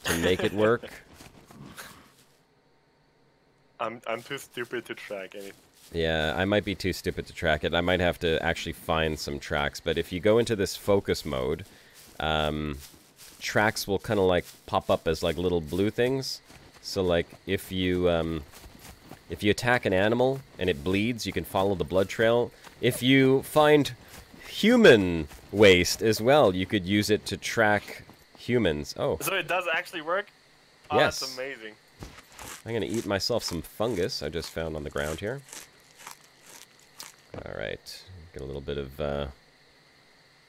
to make it work. I'm too stupid to track anything. Yeah, I might be too stupid to track it. I might have to actually find some tracks. But if you go into this focus mode, tracks will kind of like pop up as like little blue things. So like if you attack an animal and it bleeds, you can follow the blood trail. If you find human waste as well, you could use it to track humans. Oh. So it does actually work? Oh, Yes. That's amazing. I'm going to eat myself some fungus I just found on the ground here. Alright. Get a little bit of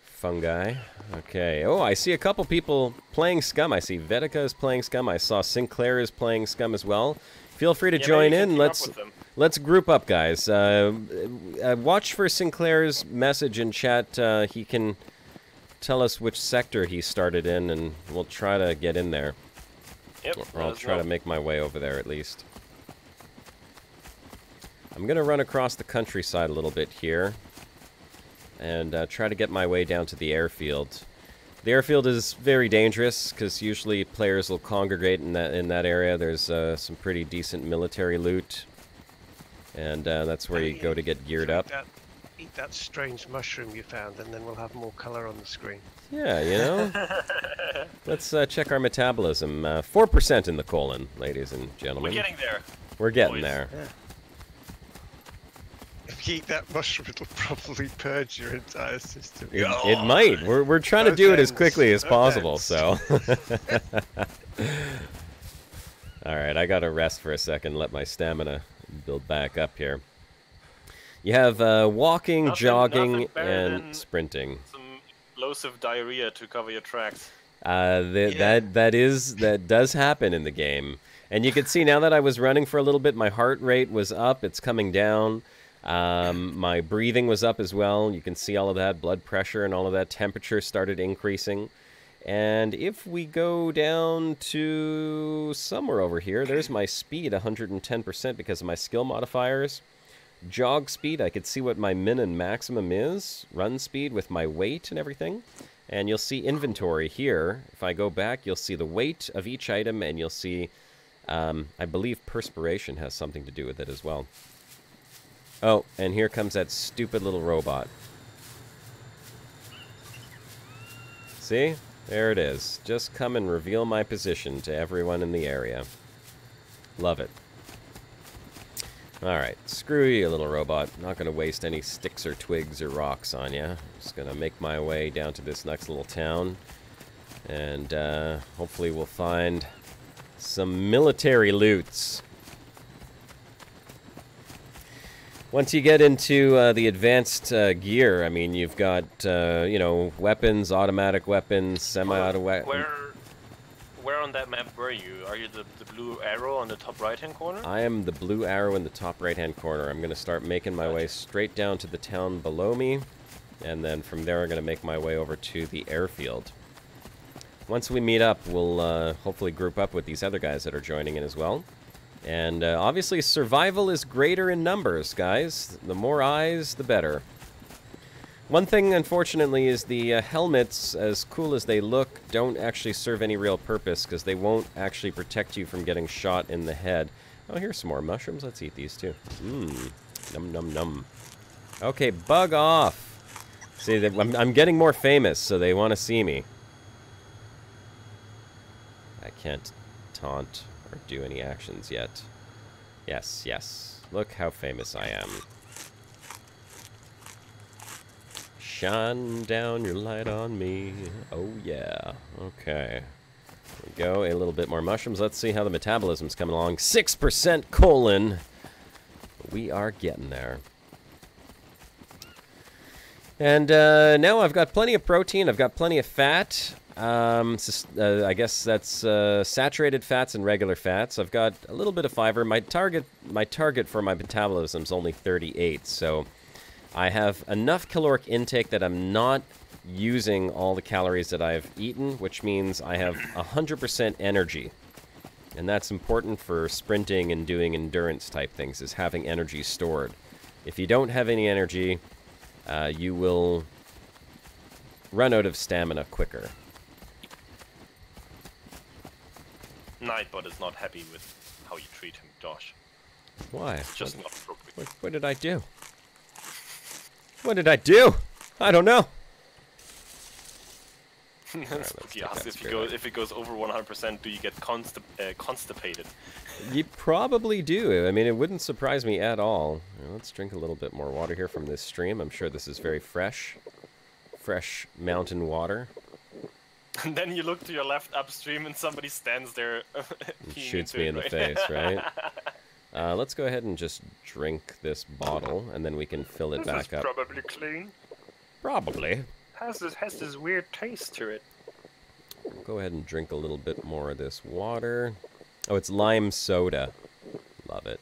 fungi. Okay. Oh, I see a couple people playing SCUM. I see Vetica is playing SCUM. I saw Sinclair is playing SCUM as well. Feel free to join in. Let's group up, guys. Watch for Sinclair's message in chat. He can tell us which sector he started in, and we'll try to get in there. Yep. Or I'll try to make my way over there at least. I'm going to run across the countryside a little bit here and try to get my way down to the airfield. The airfield is very dangerous because usually players will congregate in that area. There's some pretty decent military loot, and that's where you go to get geared up. Eat that strange mushroom you found, and then we'll have more color on the screen. Yeah, you know. Let's check our metabolism. 4% in the colon, ladies and gentlemen. We're getting there. We're getting boys. there. Yeah. If you eat that mushroom, it'll probably purge your entire system. It might. We're trying to do it as quickly as possible, so. Alright, I gotta rest for a second, let my stamina build back up here. You have walking, jogging, and sprinting. Some explosive diarrhea to cover your tracks. That does happen in the game. And you can see now that I was running for a little bit, my heart rate was up, it's coming down. My breathing was up as well. You can see all of that, blood pressure and all of that. Temperature started increasing. And if we go down to somewhere over here, there's my speed, 110% because of my skill modifiers. Jog speed, I could see what my min and maximum is. Run speed with my weight and everything. And you'll see inventory here. If I go back, you'll see the weight of each item, and you'll see, I believe perspiration has something to do with it as well. Oh, and here comes that stupid little robot. See? There it is. Just come and reveal my position to everyone in the area. Love it. Alright, screw you, little robot. Not going to waste any sticks or twigs or rocks on you. Just going to make my way down to this next little town. And hopefully we'll find some military loots. Once you get into the advanced gear, I mean, you've got, you know, weapons, automatic weapons, semi-automatic. Where on that map were you? Are you the blue arrow on the top right-hand corner? I am the blue arrow in the top right-hand corner. I'm going to start making my way straight down to the town below me, and then from there I'm going to make my way over to the airfield. Once we meet up, we'll hopefully group up with these other guys that are joining in as well. And obviously survival is greater in numbers, guys. The more eyes, the better. One thing, unfortunately, is the helmets, as cool as they look, don't actually serve any real purpose, because they won't actually protect you from getting shot in the head. Oh, here's some more mushrooms. Let's eat these, too. Mmm. Num, num, num. Okay, bug off. See, I'm getting more famous, so they want to see me. I can't taunt or do any actions yet. Yes, yes. Look how famous I am. Shine down your light on me. Oh, yeah. Okay. There we go. A little bit more mushrooms. Let's see how the metabolism's coming along. 6% colon. We are getting there. And now I've got plenty of protein. I've got plenty of fat. I guess that's saturated fats and regular fats. I've got a little bit of fiber. My target for my metabolism is only 38, so I have enough caloric intake that I'm not using all the calories that I've eaten, which means I have 100% energy. And that's important for sprinting and doing endurance type things, is having energy stored. If you don't have any energy, you will run out of stamina quicker. Nightbot is not happy with how you treat him, Josh. Why? It's just not appropriate. What did I do? What did I do? I don't know. Spooky asks if it goes over 100%, do you get constipated? You probably do. I mean, it wouldn't surprise me at all. Let's drink a little bit more water here from this stream. I'm sure this is very fresh. Fresh mountain water. And then you look to your left upstream and somebody stands there and shoots me in the face, right? Let's go ahead and just drink this bottle, and then we can fill it back up. Probably clean. Probably. Has this weird taste to it. We'll go ahead and drink a little bit more of this water. Oh, it's lime soda. Love it.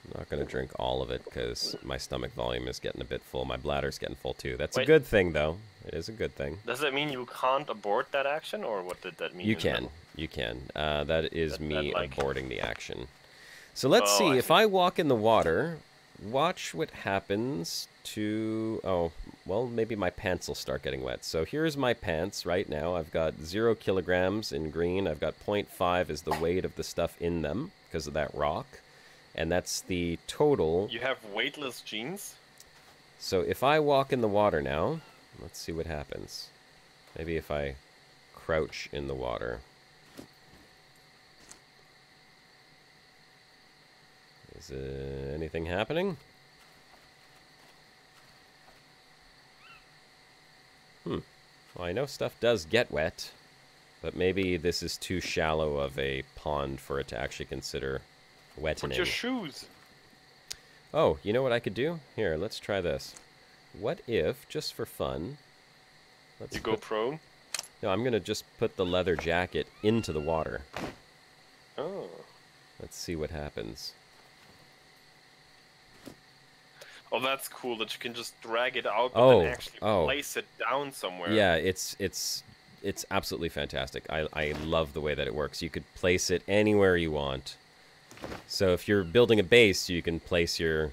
I'm not going to drink all of it because my stomach volume is getting a bit full. My bladder's getting full too. That's a good thing, though. It is a good thing. Does that mean you can't abort that action, or what did that mean? You can. You can. That is me aborting the action. So let's see. If I walk in the water, watch what happens to... Oh, well, maybe my pants will start getting wet. So here's my pants right now. I've got 0 kilograms in green. I've got 0.5 is the weight of the stuff in them because of that rock. And that's the total. You have weightless jeans? So if I walk in the water now, let's see what happens. Maybe if I crouch in the water. Is anything happening? Well, I know stuff does get wet, but maybe this is too shallow of a pond for it to actually consider wettening. Put your shoes. Oh, you know what I could do? Here, let's try this. What if, just for fun... You go prone? No, I'm going to just put the leather jacket into the water. Oh. Let's see what happens. Oh, that's cool that you can just drag it out and then actually place it down somewhere. Yeah, it's absolutely fantastic. I love the way that it works. You could place it anywhere you want. So if you're building a base, you can place your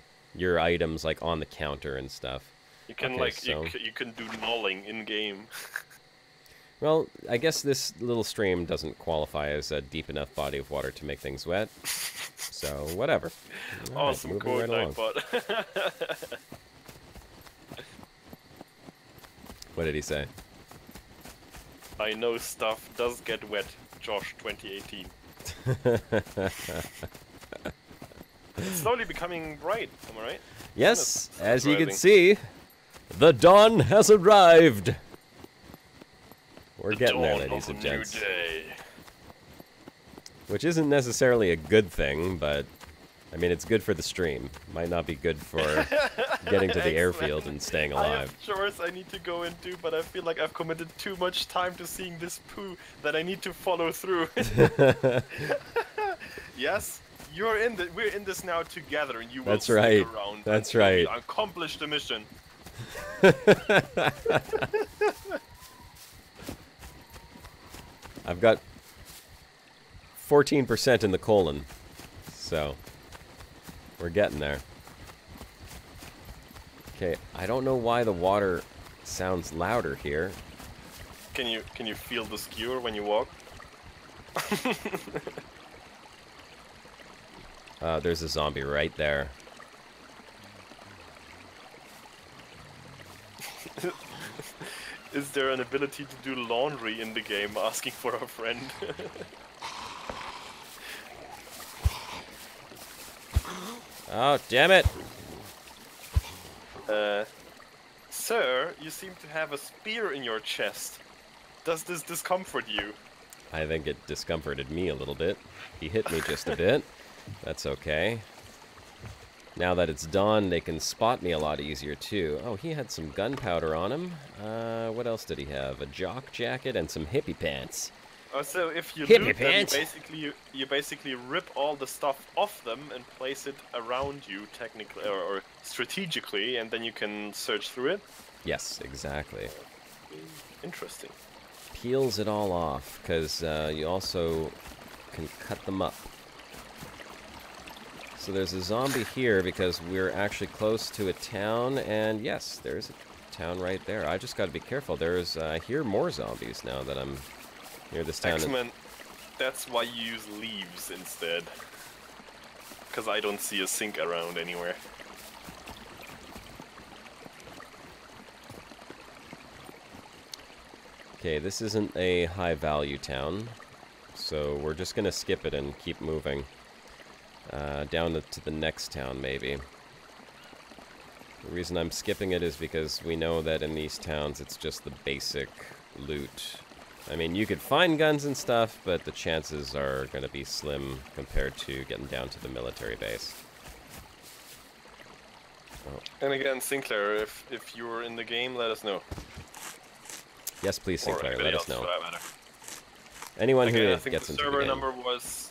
items like on the counter and stuff. You can you can do nulling in game. Well, I guess this little stream doesn't qualify as a deep enough body of water to make things wet. So whatever. Awesome quote, Nightbot. What did he say? I know stuff does get wet, Josh 2018. It's slowly becoming bright, am I right? Yes, as you can see, the dawn has arrived. We're getting there, ladies and gents. New day. Which isn't necessarily a good thing, but I mean, it's good for the stream. Might not be good for getting to the airfield and staying I alive. have chores I need to go and do, but I feel like I've committed too much time to seeing this poo that I need to follow through. Yes, we're in this now together, and you will That's stick right. around. That's until we right. accomplish the mission. I've got 14% in the colon, so we're getting there. Okay, I don't know why the water sounds louder here. Can you feel the skewer when you walk? There's a zombie right there. Is there an ability to do laundry in the game? Asking for a friend. Oh, damn it! Sir, you seem to have a spear in your chest. Does this discomfort you? I think it discomforted me a little bit. He hit me just a bit. That's okay. Now that it's dawn, they can spot me a lot easier too. Oh, he had some gunpowder on him. What else did he have? A jock jacket and some hippie pants. So if you Hippie loot them, pants. you basically rip all the stuff off them and place it around you, technically or strategically, and then you can search through it. Yes, exactly. Interesting. Peels it all off, because you also can cut them up. So there's a zombie here because we're actually close to a town, and yes, there's a town right there. I just got to be careful. There's I hear more zombies now that I'm near this town. X-Men, that's why you use leaves instead. Because I don't see a sink around anywhere. Okay, this isn't a high-value town, so we're just going to skip it and keep moving. Down to the next town, maybe. The reason I'm skipping it is because we know that in these towns it's just the basic loot. I mean, you could find guns and stuff, but the chances are going to be slim compared to getting down to the military base. Oh. And again, Sinclair, if you're in the game, let us know. Yes, please, Sinclair, let us know. For that matter. Anyone Again, who I think gets the into server the game. number was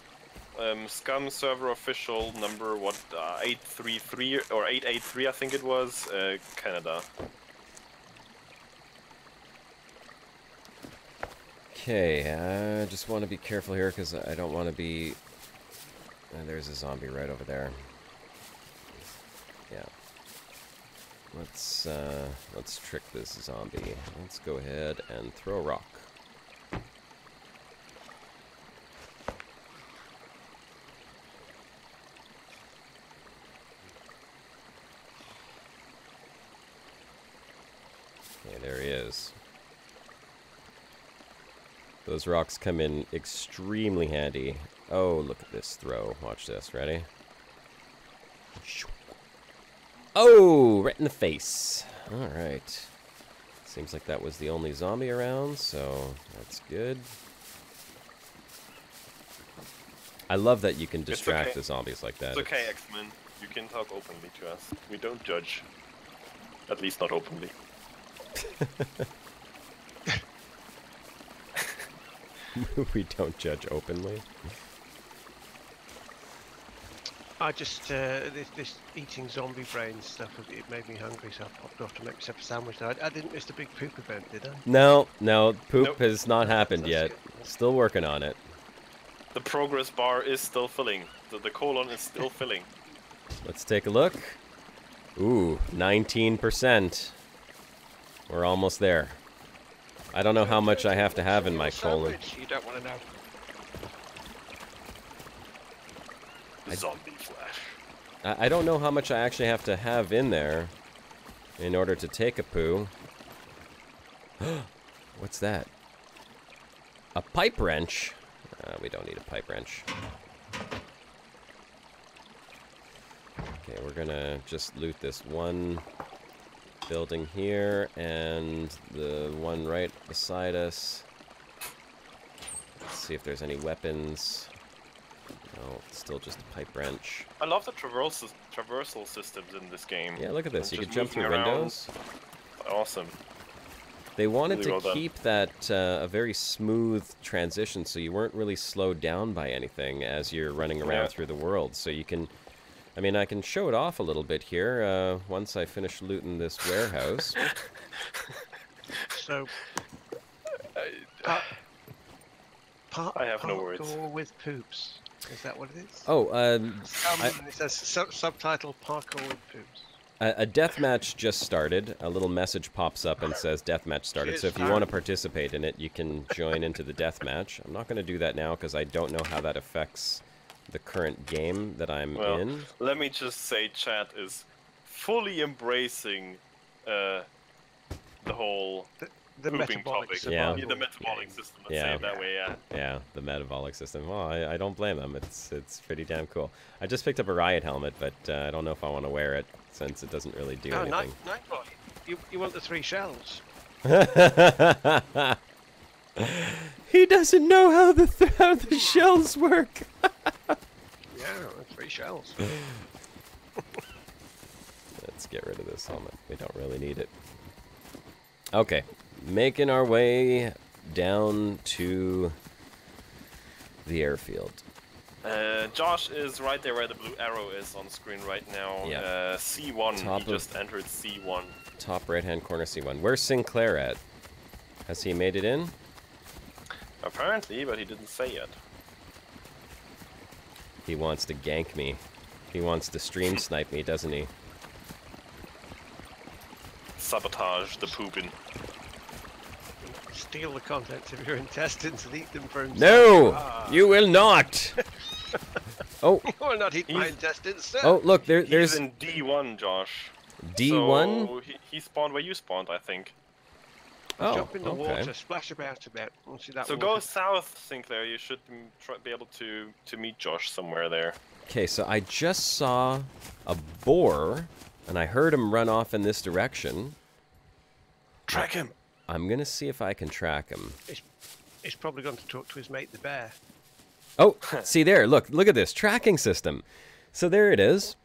SCUM server official number 833 or 883, I think it was, Canada. Okay, I just want to be careful here because I don't want to be... there's a zombie right over there. Yeah. Let's trick this zombie. Let's go ahead and throw a rock. Okay, there he is. Those rocks come in extremely handy. Oh, look at this throw. Watch this. Ready? Oh, right in the face. Alright. Seems like that was the only zombie around, so that's good. I love that you can distract the zombies like that. It's okay, X-Men. You can talk openly to us. We don't judge. At least not openly. We don't judge openly. I just, this eating zombie brain stuff, it made me hungry, so I popped off to make myself a sandwich. Now, I didn't miss the big poop event, did I? No, poop Nope. has not happened That's yet. good. Still working on it. The progress bar is still filling. The colon is still filling. Let's take a look. Ooh, 19%. We're almost there. I don't know how much I have to have in my colon. Sandwich, you don't want to know. Zombie flesh. I don't know how much I actually have to have in there in order to take a poo. What's that? A pipe wrench? We don't need a pipe wrench. Okay, we're gonna just loot this one building here and the one right beside us. Let's see if there's any weapons. Oh, it's still just a pipe wrench. I love the traversal systems in this game. Yeah, look at this. You Just can jump through moving around. windows. Awesome. They wanted Really to well done. keep that a very smooth transition, so you weren't really slowed down by anything as you're running around Yeah. through the world. So you can, I mean, I can show it off a little bit here once I finish looting this warehouse. So, I have no words. Parkour with poops. Is that what it is? Oh, It says subtitle Parkour with poops. a deathmatch just started. A little message pops up and says deathmatch started. So if you want to participate in it, you can join into the deathmatch. I'm not going to do that now because I don't know how that affects the current game that I'm in. Let me just say, chat is fully embracing the whole The pooping metabolic topic. Yeah. The metabolic system. Let's Yeah. say it that way. Yeah. Yeah, the metabolic system. Well, I don't blame them. It's pretty damn cool. I just picked up a riot helmet, but I don't know if I want to wear it since it doesn't really do Oh, anything. Nightbot, you want the 3 shells? He doesn't know how the shells work. Yeah, 3 shells. Let's get rid of this helmet. We don't really need it. Okay, making our way down to the airfield. Josh is right there where the blue arrow is on screen right now. Yeah. C1. Top He of- just entered C1. Top right-hand corner C1. Where's Sinclair at? Has he made it in? Apparently, but he didn't say yet. He wants to gank me. He wants to stream snipe me, doesn't he? Sabotage the pooping. Steal the contents of your intestines and eat them for himself. No! Ah. You will not! Oh, You will not eat my He's- intestines, sir. oh, look, He's there's in D1, Josh. D1? So he spawned where you spawned, I think. Oh, Jump in the okay. water, splash about a bit. We'll see that So water. go south, Sinclair. You should be able to meet Josh somewhere there. Okay, so I just saw a boar, and I heard him run off in this direction. Track him. I'm gonna see if I can track him. He's probably going to talk to his mate, the bear. Oh, see there, look at this tracking system. So there it is.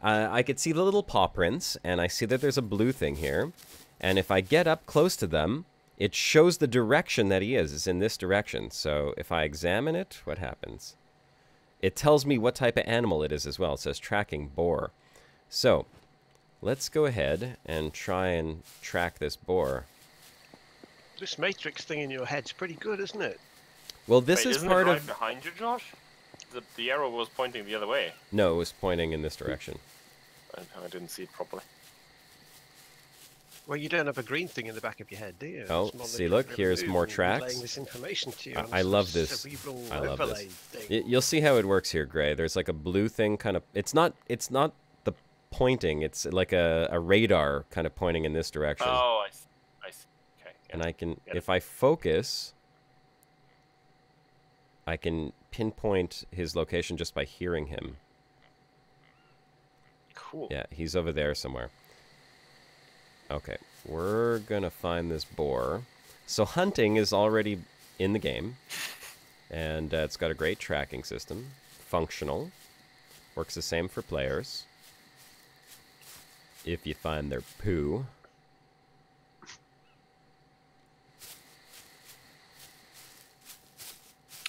I could see the little paw prints, and I see that there's a blue thing here. And if I get up close to them, it shows the direction that he is. It's in this direction. So if I examine it, what happens? It tells me what type of animal it is as well. It says tracking boar. So let's go ahead and try and track this boar. This matrix thing in your head's pretty good, isn't it? Well, this Wait, is isn't part it right of... behind you, Josh? The arrow was pointing the other way. No, it was pointing in this direction. I didn't see it properly. Well, you don't have a green thing in the back of your head, do you? Oh, It's more see, that look, you're here's more removing, tracks. relaying this information to you I- on I some love this. cerebral I love this. overlay thing. You'll see how it works here, Gray. There's like a blue thing kind of... It's not the pointing. It's like a radar kind of pointing in this direction. Oh, I see. Okay. Yeah. And I can... Get If I focus, I can pinpoint his location just by hearing him. Cool. Yeah, he's over there somewhere. Okay, we're gonna find this boar. So hunting is already in the game. And it's got a great tracking system. Functional. Works the same for players. If you find their poo.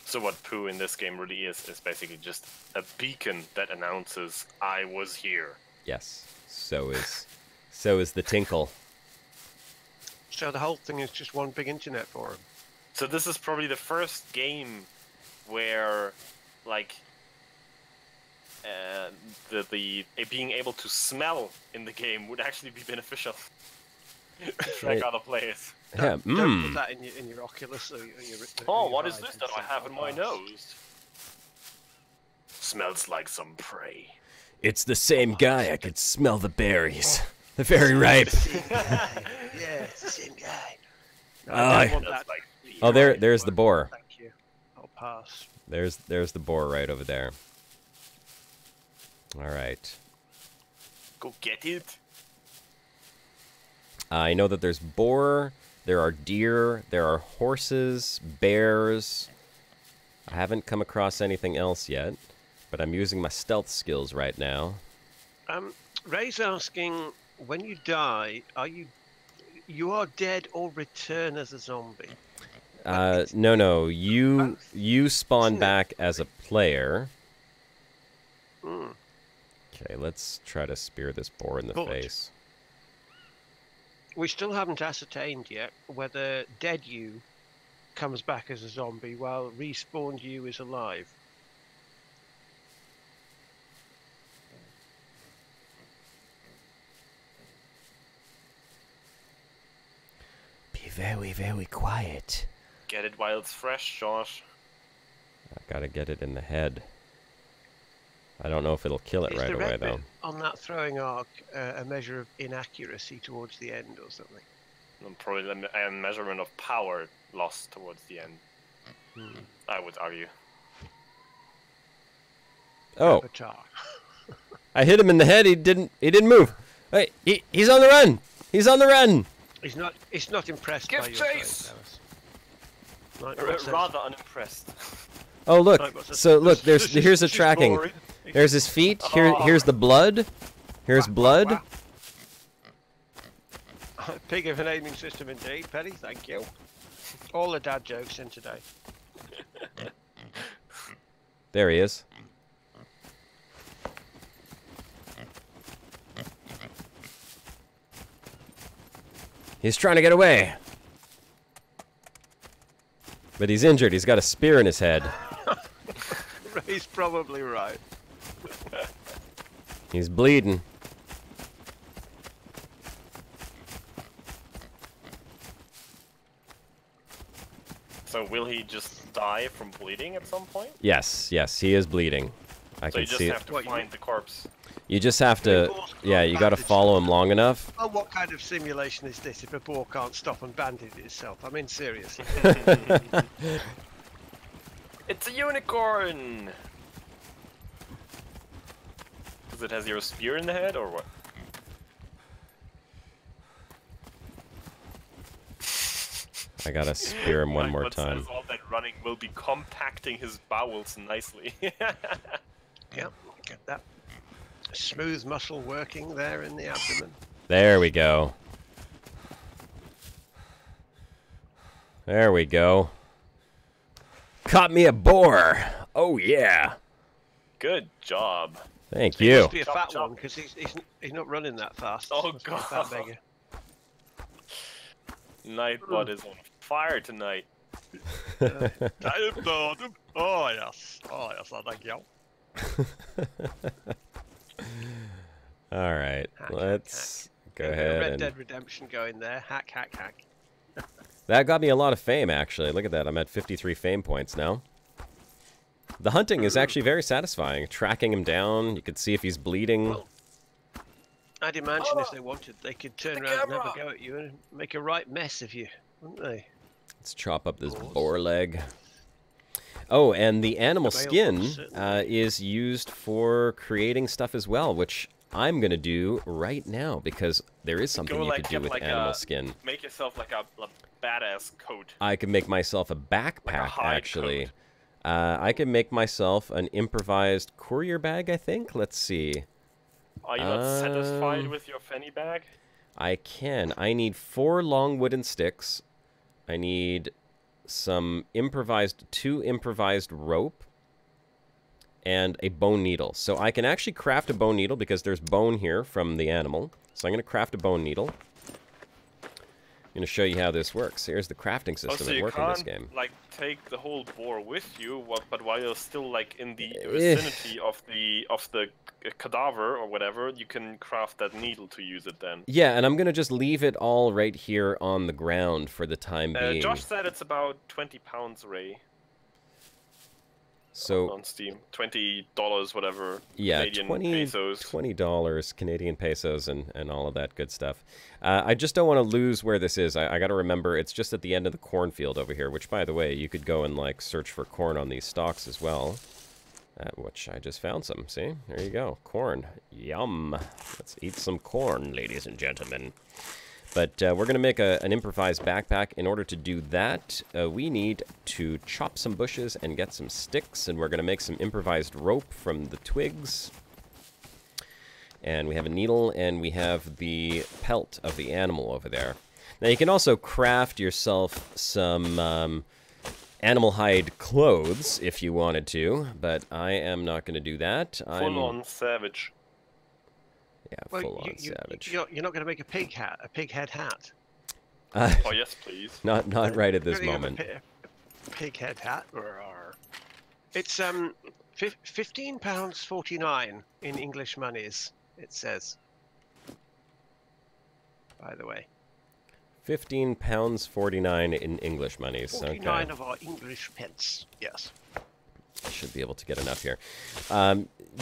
So what poo in this game really is basically just a beacon that announces I was here. Yes. So is the tinkle. So the whole thing is just one big internet forum. So this is probably the first game where, like, being able to smell in the game would actually be beneficial. To track Right. other players. Yeah, Don't put that in your Oculus or your Oh, your what is eyes this and that I see have how in my fast. nose? Smells like some prey. It's the same guy. I could smell the berries. They're very ripe. Yeah, it's the same guy. Oh, I I- don't want Smells that. like Oh, there's the boar. Thank you. I'll pass. There's the boar right over there. All right. Go get it. I know that there's boar, there are deer, there are horses, bears, I haven't come across anything else yet, but I'm using my stealth skills right now. Ray's asking, when you die, you are dead or return as a zombie? No. You spawn Isn't it? back as a player. Mm. Okay, let's try to spear this boar in the But- face. We still haven't ascertained yet whether dead you comes back as a zombie while respawned you is alive. Be very, very quiet. Get it while it's fresh, Josh. I gotta get it in the head. I don't know if it'll kill it Is right the away, red bit though. on that throwing arc a measure of inaccuracy towards the end or something? And probably a measurement of power lost towards the end. I would argue. Oh, Avatar. I hit him in the head. He didn't move. Hey, he's on the run. He's on the run. He's not impressed Give by your chase! Right, what's this? Rather unimpressed. Oh, look. Right, what's this? So look, This here's the is tracking. boring. There's his feet. Here's the blood. Here's blood. Wow. Pig of an aiming system indeed, Petty. Thank you. All the dad jokes in today. There he is. He's trying to get away. But he's injured. He's got a spear in his head. He's probably right. He's bleeding. So will he just die from bleeding at some point? Yes, he is bleeding. I So can you just see it. have to What, you find the corpse. You just have to, yeah, you got to follow him long enough. Well, what kind of simulation is this if a boar can't stop and bandage itself? I mean, seriously. It's a unicorn! Because it has your spear in the head, or what? I gotta spear him one Like more what time. says all that running will be compacting his bowels nicely. Yep, get that smooth muscle working there in the abdomen. There we go. There we go. Caught me a boar. Oh yeah. Good job. Thank He you. must be a Chop, fat chop. one because he's not running that fast. Oh, Must be a fat God. beggar. Nightblood is on fire tonight. Oh yes, thank you. All right, Hack, let's go Red ahead and Dead Redemption going there. Hack, hack, hack. that got me a lot of fame actually. Look at that. I'm at 53 fame points now. The hunting is actually very satisfying. Tracking him down, you could see if he's bleeding. Well, I'd imagine if they wanted, they could turn around and have a go at you and make a right mess of you, wouldn't they? Let's chop up this boar leg. Oh, and the animal Available, skin certainly. is used for creating stuff as well, which I'm going to do right now because there is something Go you like could do get with like animal a- skin. Make yourself like a badass coat. I can make myself a backpack, hide actually. coat. I can make myself an improvised courier bag, I think. Let's see. Are you not satisfied with your fanny bag? I can. I need 4 long wooden sticks. I need some two improvised rope and a bone needle. So I can actually craft a bone needle because there's bone here from the animal. So I'm going to craft a bone needle. I'm going to show you how this works. Here's the crafting system Also, at you work in can't this game. like take the whole boar with you, but while you're still like in the vicinity of the cadaver or whatever, you can craft that needle to use it then. Yeah, and I'm going to just leave it all right here on the ground for the time being. Josh said it's about 20 pounds, Ray, So on Steam. $20, whatever. yeah, Canadian pesos. $20 Canadian pesos and all of that good stuff. I just don't want to lose where this is. I got to remember it's just at the end of the cornfield over here, which, by the way, you could go and like search for corn on these stalks as well. Which I just found some. See? There you go. Corn. Yum. Let's eat some corn, ladies and gentlemen. But we're going to make an improvised backpack. In order to do that, we need to chop some bushes and get some sticks, and we're going to make some improvised rope from the twigs. And we have a needle, and we have the pelt of the animal over there. Now, you can also craft yourself some animal hide clothes if you wanted to, but I am not going to do that. Full-on savage. Yeah, Well, full-on savage. You're not going to make a pig head hat. Oh, yes, please. Not right at this You're gonna moment. have a pig head hat. It's £15.49 in English monies. It says. By the way. £15.49 in English monies. 49 okay. of our English pence. Yes. Should be able to get enough here.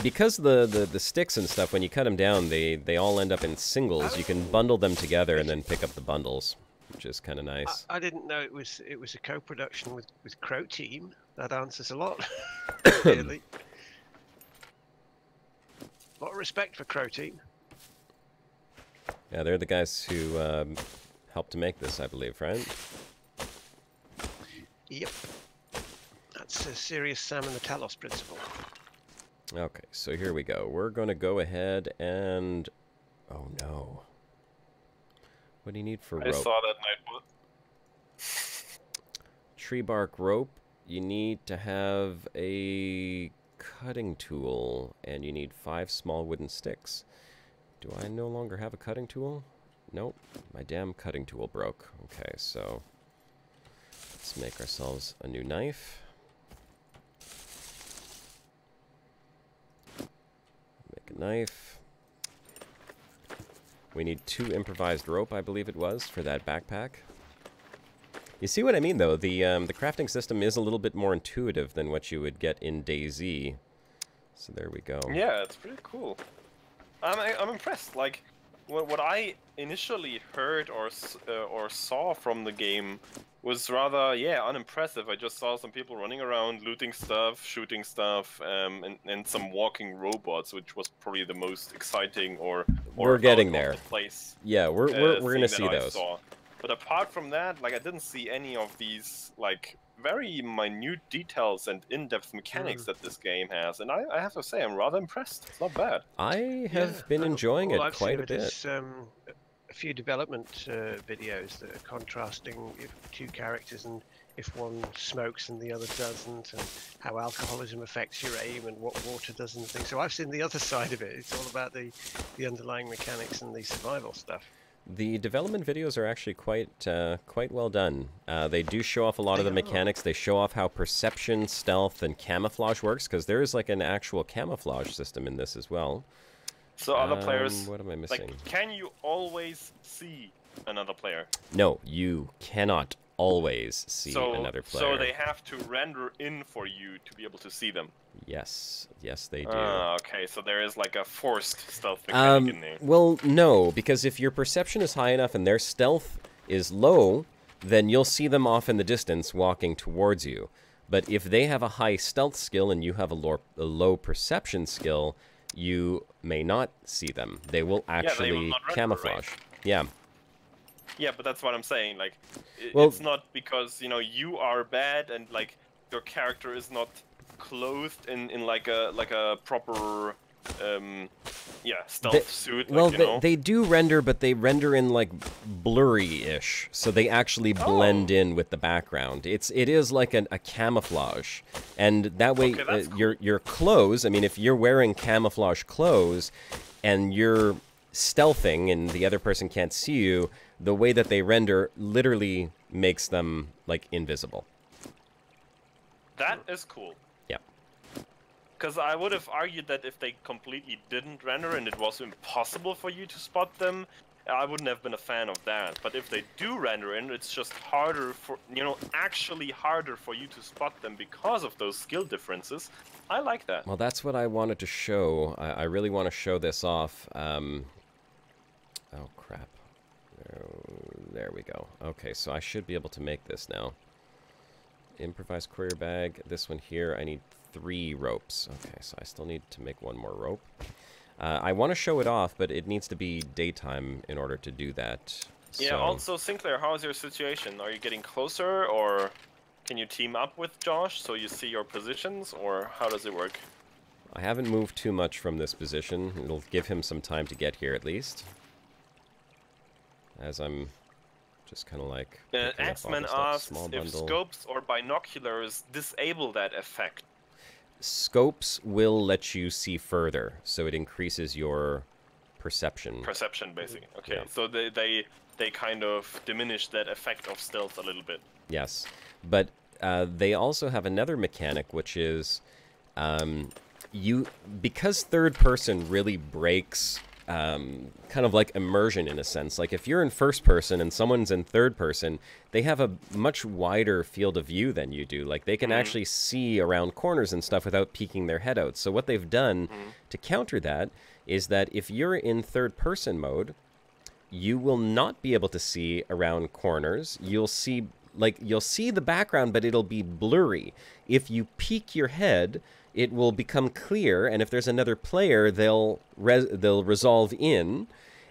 Because the sticks and stuff, when you cut them down, they all end up in singles. You can bundle them together and then pick up the bundles, which is kind of nice. I didn't know it was a co-production with Crow Team. That answers a lot. Really. A lot of respect for Crow Team. Yeah, they're the guys who helped to make this, I believe, right? Yep. That's a serious Sam and the Talos principle. Okay, so here we go. We're going to go ahead and... Oh, no. What do you need for I rope? saw that nightwood. Tree bark rope. You need to have a cutting tool, and you need 5 small wooden sticks. Do I no longer have a cutting tool? Nope. My damn cutting tool broke. Okay, so let's make ourselves a new knife. Make a knife. We need 2 improvised rope, I believe it was, for that backpack. You see what I mean, though? The crafting system is a little bit more intuitive than what you would get in DayZ. So there we go. Yeah, it's pretty cool. I'm impressed. Like, what I initially heard or saw from the game was rather, yeah, unimpressive. I just saw some people running around, looting stuff, shooting stuff, and some walking robots, which was probably the most exciting or we're getting out of there. the place. Yeah, we're gonna see those. But apart from that, like, I didn't see any of these like very minute details and in-depth mechanics that this game has, and I have to say I'm rather impressed. It's not bad. I have been enjoying it quite a bit. Is, a few development videos that are contrasting two characters and if one smokes and the other doesn't, and how alcoholism affects your aim and what water does and things. So I've seen the other side of it. It's all about the underlying mechanics and the survival stuff. The development videos are actually quite well done. They do show off a lot of the mechanics. They show off how perception, stealth, and camouflage works, because there is like an actual camouflage system in this as well. So other players, what am I missing? like, can you always see another player? No, you cannot always see another player. So they have to render in for you to be able to see them. Yes, yes they do. Okay, so there is like a forced stealth mechanic in there. Well, no, because if your perception is high enough and their stealth is low, then you'll see them off in the distance walking towards you. But if they have a high stealth skill and you have a low perception skill, you may not see them. They will actually they will not render, camouflage. right? Yeah. Yeah, but that's what I'm saying. Like, Well, it's not because, you know, you are bad and like your character is not clothed in like a proper stealth suit. Well, like, they do render, but they render in like blurry-ish, so they actually blend in with the background. It is like a camouflage, and that way cool. your clothes. I mean, if you're wearing camouflage clothes and you're stealthing and the other person can't see you, the way that they render literally makes them like invisible. That is cool. Yeah. Because I would have argued that if they completely didn't render and it was impossible for you to spot them, I wouldn't have been a fan of that. But if they do render in, it's just harder for, actually harder for you to spot them because of those skill differences. I like that. Well, that's what I wanted to show. I really want to show this off. Oh, crap. There we go. Okay, so I should be able to make this now. Improvised courier bag. This one here, I need 3 ropes. Okay, so I still need to make 1 more rope. I want to show it off, but it needs to be daytime in order to do that. Yeah, So, also, Sinclair, how's your situation? Are you getting closer, or can you team up with Josh so you see your positions, or how does it work? I haven't moved too much from this position. It'll give him some time to get here, at least. As I'm just kind of like... picking up all Axman this stuff. asks Small if bundle. scopes or binoculars disable that effect. Scopes will let you see further, so it increases your perception. Perception, basically. Okay, Yeah. so they kind of diminish that effect of stealth a little bit. Yes, but they also have another mechanic, which is because third person really breaks kind of like immersion in a sense. Like if you're in first person and someone's in third person, they have a much wider field of view than you do. Like they can actually see around corners and stuff without peeking their head out. So what they've done to counter that is that if you're in third person mode, you will not be able to see around corners. You'll see the background, but it'll be blurry. If you peek your head, it will become clear, and if there's another player, they'll resolve in.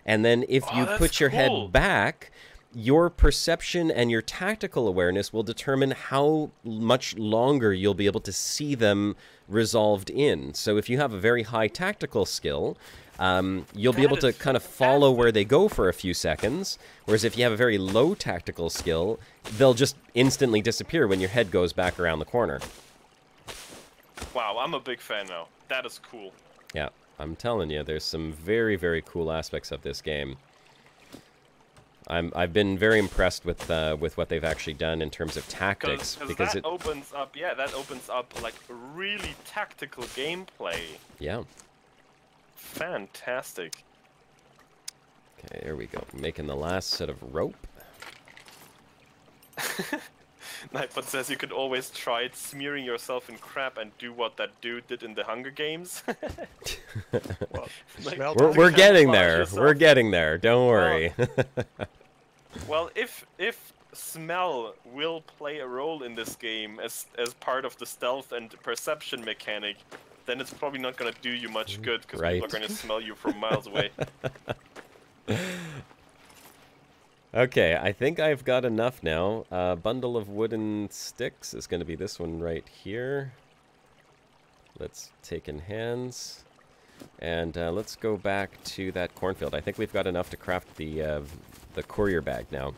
And then if you put your head back, your perception and your tactical awareness will determine how much longer you'll be able to see them resolved in. So if you have a very high tactical skill, you'll be able to kind of follow where they go for a few seconds, whereas if you have a very low tactical skill, they'll just instantly disappear when your head goes back around the corner. Wow, I'm a big fan now. That is cool. Yeah, I'm telling you, there's some very, very cool aspects of this game. I've been very impressed with what they've actually done in terms of tactics, because that opens up like really tactical gameplay. Yeah. Fantastic. Okay, there we go. Making the last set of rope. Nightbot says you could always try it, smearing yourself in crap and do what that dude did in the Hunger Games. We're getting there. We're getting there. Don't worry. Well, if smell will play a role in this game as part of the stealth and perception mechanic, then it's probably not going to do you much good, because people are going to smell you from miles away. Okay, I think I've got enough now. Bundle of wooden sticks is going to be this one right here. Let's take in hands. And let's go back to that cornfield. I think we've got enough to craft the courier bag now.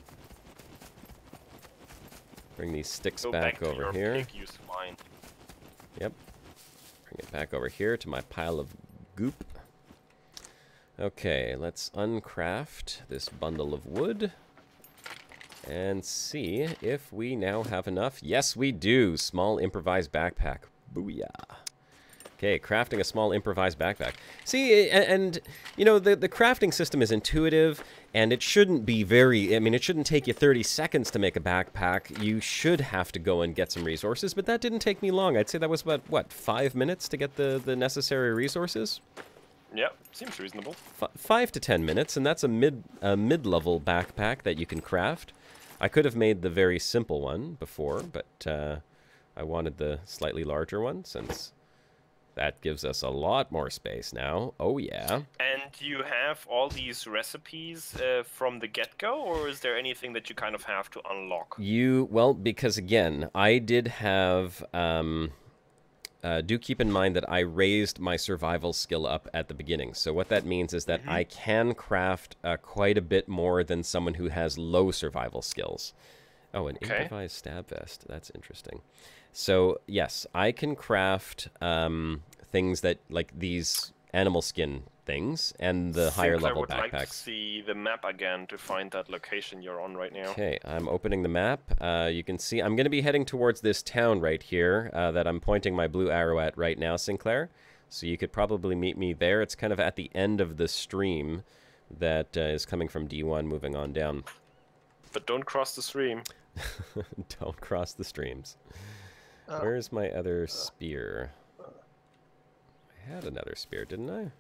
Bring these sticks back over here. Pig, you swine. Yep. Bring it back over here to my pile of goop. Okay, let's uncraft this bundle of wood and see if we now have enough. Yes, we do. Small improvised backpack. Booyah. Okay, crafting a small improvised backpack. See, and you know, the crafting system is intuitive, and it shouldn't be very, I mean, it shouldn't take you 30 seconds to make a backpack. You should have to go and get some resources, but that didn't take me long. I'd say that was about, what, 5 minutes to get the necessary resources? Yep, seems reasonable. 5 to 10 minutes, and that's a mid-level backpack that you can craft. I could have made the very simple one before, but I wanted the slightly larger one, since that gives us a lot more space now. Oh, yeah. And you have all these recipes from the get-go, or is there anything that you kind of have to unlock? Well, because again, I did have... do keep in mind that I raised my survival skill up at the beginning. So what that means is that I can craft quite a bit more than someone who has low survival skills. Oh, an improvised stab vest. That's interesting. So, yes, I can craft things that, like these animal skin things and the higher level backpacks. I would like to see the map again to find that location you're on right now. Okay, I'm opening the map. You can see I'm going to be heading towards this town right here that I'm pointing my blue arrow at right now, Sinclair. So you could probably meet me there. It's kind of at the end of the stream that is coming from D1 moving on down. But don't cross the stream. Don't cross the streams. Where's my other spear? I had another spear, didn't I?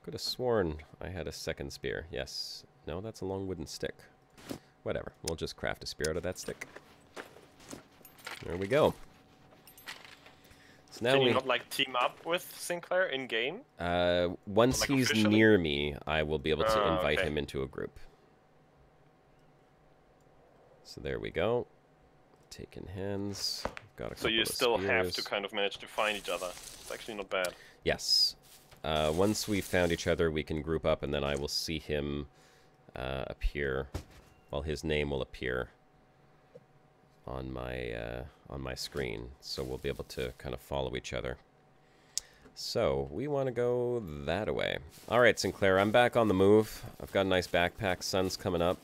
Could have sworn I had a second spear. Yes. No, that's a long wooden stick. Whatever. We'll just craft a spear out of that stick. There we go. So now Can we you not like team up with Sinclair in game? once Like, he's officially? near me, I will be able to Oh, invite okay. him into a group. So there we go. Taking hands. Got a couple So you of still have to spears. kind of manage to find each other. It's actually not bad. Yes. Once we found each other, we can group up, and then I will see him appear. Well, his name will appear on my screen, so we'll be able to kind of follow each other. So we want to go that way. All right, Sinclair, I'm back on the move. I've got a nice backpack. Sun's coming up.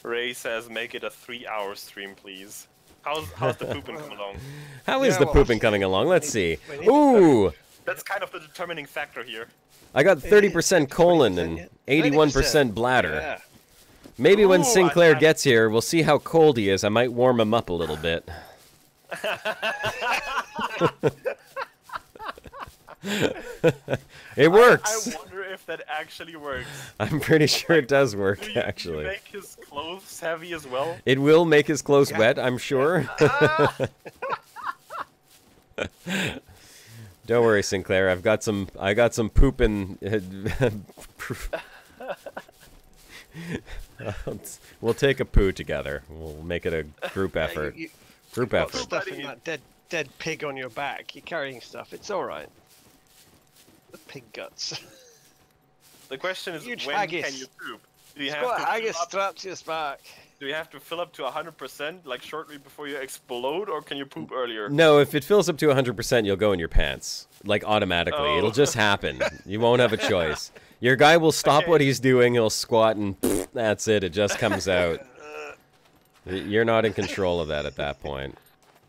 Ray says, make it a 3-hour stream, please. How's the pooping coming along? How is Yeah, the well, pooping coming along? Let's see. we need to Ooh, That's kind of the determining factor here. I got 30% colon 20%, and yeah. 81% bladder. Yeah. Maybe when Ooh, Sinclair I- gets here, we'll see how cold he is. I might warm him up a little bit. It works. I wonder if that actually works. I'm pretty sure it does work, Do you actually. make his clothes heavy as well? It will make his clothes wet, I'm sure. Don't worry, Sinclair. I got some pooping. We'll take a poo together. We'll make it a group effort. Group Got effort. stuff in that dead pig on your back. You're carrying stuff. It's all right. The pig guts. The question is, Huge when haggis. can you poop? Do you It's have got to a haggis fill up, strapped to his back. do you have to fill up to 100% like shortly before you explode, or can you poop earlier? No, if it fills up to 100%, you'll go in your pants. Like, automatically. Oh. It'll just happen. You won't have a choice. Your guy will stop Okay. what he's doing, he'll squat, and that's it. It just comes out. You're not in control of that at that point.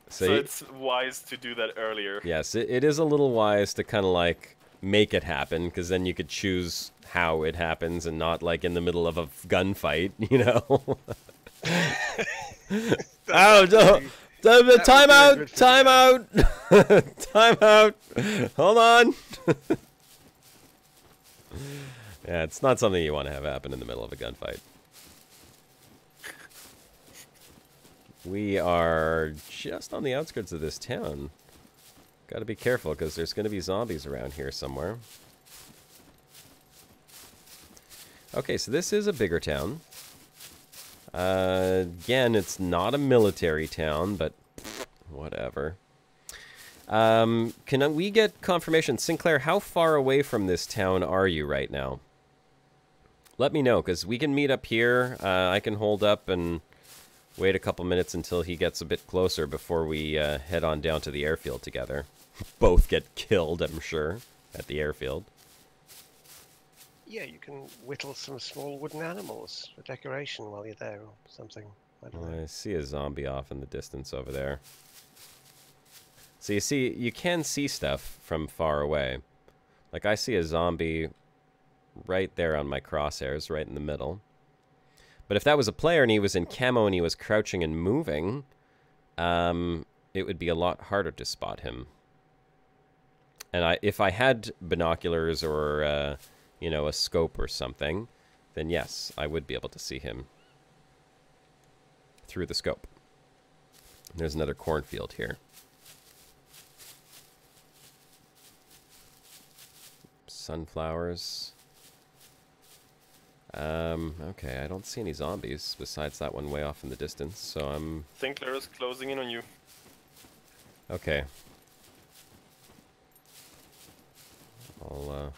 So it's wise to do that earlier. Yes, it is a little wise to kind of, like, make it happen, because then you could choose how it happens and not, like, in the middle of a gunfight, you know? Oh, time out! good for Time out! Time out! Hold on! Yeah, it's not something you want to have happen in the middle of a gunfight. We are just on the outskirts of this town. Got to be careful, because there's going to be zombies around here somewhere. Okay, so this is a bigger town. Again, it's not a military town, but whatever. Can we get confirmation? Sinclair, how far away from this town are you right now? Let me know, because we can meet up here. I can hold up and wait a couple minutes until he gets a bit closer before we head on down to the airfield together. Both get killed, I'm sure, at the airfield. Yeah, you can whittle some small wooden animals for decoration while you're there or something. I don't know. I see a zombie off in the distance over there. So you can see stuff from far away. Like, I see a zombie right there on my crosshairs, right in the middle. But if that was a player and he was in camo and he was crouching and moving, it would be a lot harder to spot him. And if I had binoculars or, you know, a scope or something, then yes, I would be able to see him through the scope. There's another cornfield here. Sunflowers. Okay, I don't see any zombies besides that one way off in the distance, so I'm... Sinclair is closing in on you. Okay. I'll,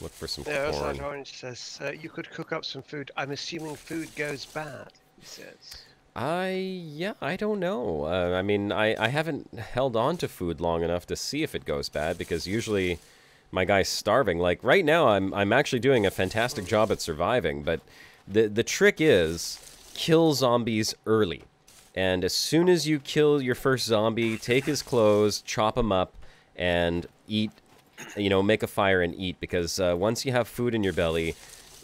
look for some Yeah, corn. Outside Orange says, you could cook up some food. I'm assuming food goes bad, he says. Yeah, I don't know. I mean, I haven't held on to food long enough to see if it goes bad, because usually my guy's starving. Like, right now, I'm actually doing a fantastic job at surviving, but the trick is kill zombies early. And as soon as you kill your first zombie, take his clothes, chop him up, and eat, you know, make a fire and eat, because once you have food in your belly,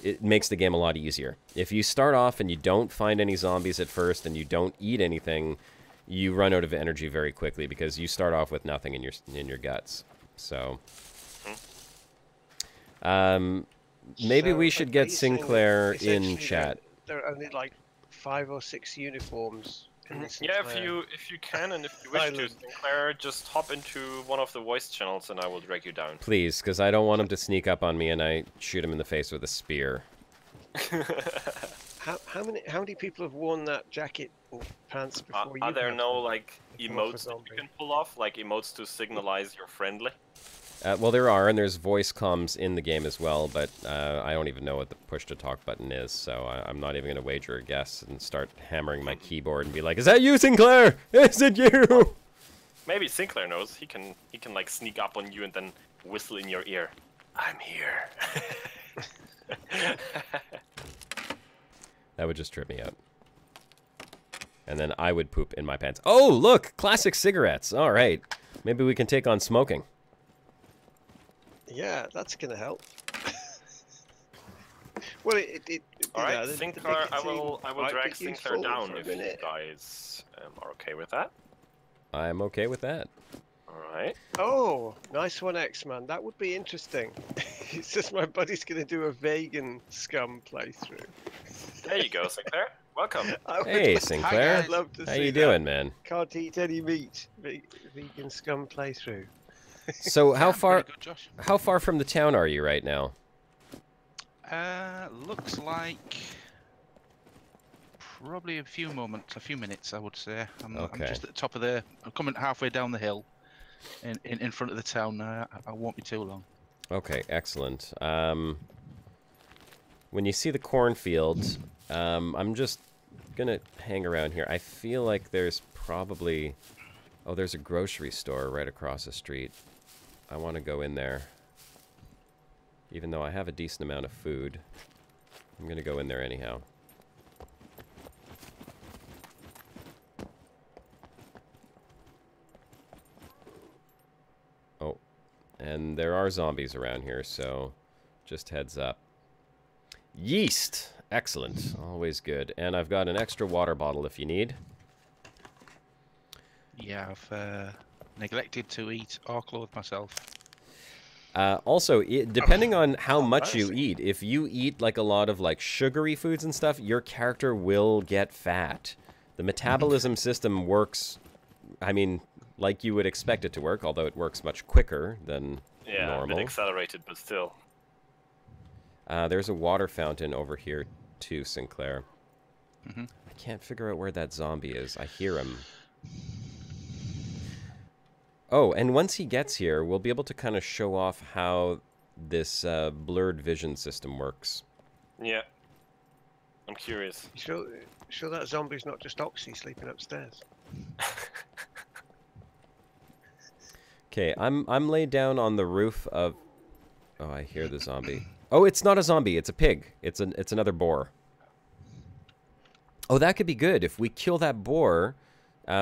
it makes the game a lot easier. If you start off and you don't find any zombies at first and you don't eat anything, you run out of energy very quickly, because you start off with nothing in your guts. So maybe So, we should are get you saying that Sinclair in essentially chat. There are only like 5 or 6 uniforms Yeah, if you can and if you wish to, Sinclair, just hop into one of the voice channels and I will drag you down. Please, because I don't want him to sneak up on me and I shoot him in the face with a spear. How many people have worn that jacket or pants before you? Are there no like emotes that you can pull off, like emotes to signalize you're friendly? Well, there are, and there's voice comms in the game as well, but I don't even know what the push-to-talk button is, so I'm not even going to wager a guess and start hammering my keyboard and be like, "Is that you, Sinclair? Is it you?" Maybe Sinclair knows. He can like sneak up on you and then whistle in your ear. I'm here. That would just trip me out. And then I would poop in my pants. Oh, look! Classic cigarettes! Alright. Maybe we can take on smoking. Yeah, that's gonna help. Well, Alright, Sinclair, I will drag Sinclair down if you guys are okay with that. I'm okay with that. Alright. Oh, nice one, X-Man. That would be interesting. It's just my buddy's gonna do a vegan SCUM playthrough. There you go, Sinclair. Welcome. Hey, Sinclair. I'd love to see How you that. doing, man? Can't eat any meat. Vegan SCUM playthrough. So how far Good, Josh. how far from the town are you right now? Looks like probably a few minutes, I would say. I'm just at the top of I'm coming halfway down the hill, in front of the town. I won't be too long. Okay, excellent. When you see the cornfield, I'm just gonna hang around here. I feel like there's probably... Oh, there's a grocery store right across the street. I want to go in there. Even though I have a decent amount of food. I'm gonna go in there anyhow. Oh, and there are zombies around here, so just heads up. Yeast! Excellent. Always good. And I've got an extra water bottle if you need. Yeah, I've neglected to eat or clothe myself. Also, depending on how much you eat, if you eat like a lot of like sugary foods and stuff, your character will get fat. The metabolism system works, I mean, like you would expect it to work, although it works much quicker than normal. Yeah, a bit accelerated, but still. There's a water fountain over here too, Sinclair. Mm-hmm. I can't figure out where that zombie is. I hear him. Oh, and once he gets here, we'll be able to kind of show off how this blurred vision system works. Yeah. I'm curious. You sure that zombie's not just Oxy sleeping upstairs? Okay, I'm laid down on the roof of... Oh, I hear the zombie. Oh, it's not a zombie. It's a pig. It's another boar. Oh, that could be good. If we kill that boar,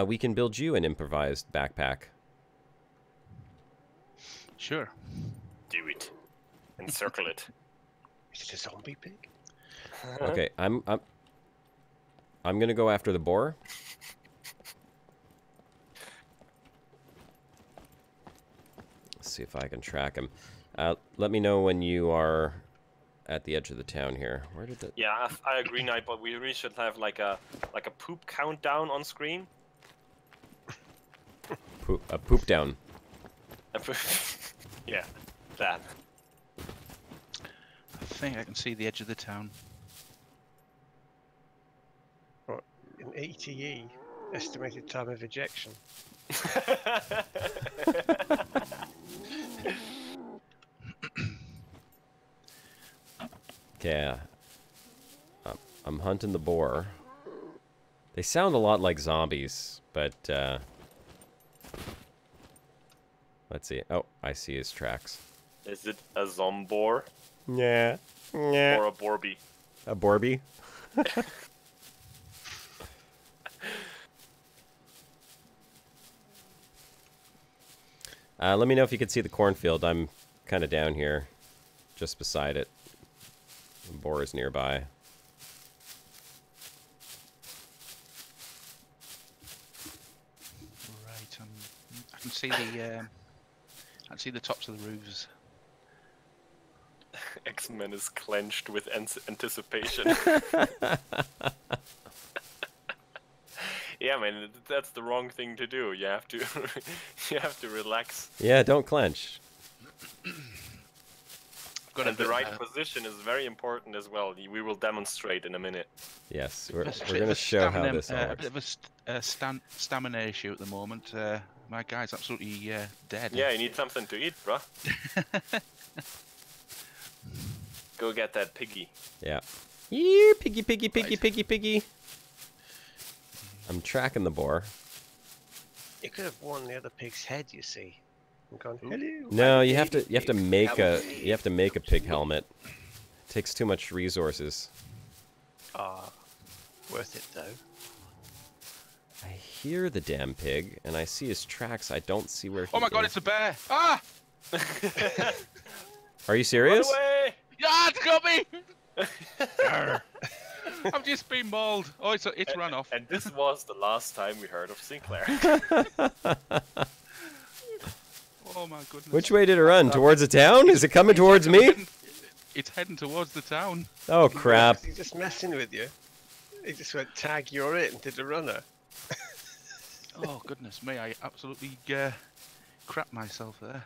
we can build you an improvised backpack. Sure. Do it. Encircle it. Is it a zombie pig? Okay, I'm gonna go after the boar. Let's see if I can track him. Let me know when you are at the edge of the town here. Where did the... Yeah, I agree, Knight, but we really should have like a poop countdown on screen. Poop down. Yeah, that. I think I can see the edge of the town. What, an ETE, estimated time of ejection. Okay, I'm hunting the boar. They sound a lot like zombies, but let's see. Oh, I see his tracks. Is it a zombor? Yeah. Yeah. Or a borby? A borby? Let me know if you can see the cornfield. I'm kind of down here, just beside it. The boar is nearby. Right, I can see the tops of the roofs. X-Men is clenched with anticipation. Yeah, man, that's the wrong thing to do. You have to, you have to relax. Yeah, don't clench. And the right position is very important as well. We will demonstrate in a minute. Yes, we're going to show how this all a works. bit of a stamina issue at the moment. My guy's absolutely dead. Yeah, you need something to eat, bro. Go get that piggy. Yeah. Yeah, piggy, piggy, piggy, piggy, piggy. I'm tracking the boar. You could have worn the other pig's head, you see. And gone, hello. No, you have to make a pig helmet. It takes too much resources. Ah, worth it though. I hear the damn pig, and I see his tracks. I don't see where he Oh my god, is. it's a bear! Ah! Are you serious? Run away! Yeah, it's got me! I've just been mauled. Oh, it's run off. And this was the last time we heard of Sinclair. Oh my goodness. Which way did it run? Towards the town? Is it coming towards me? It's heading towards the town. Oh crap. He's just messing with you. He just went, tag, you're it, and did a runner. Oh goodness me, I absolutely crap myself there.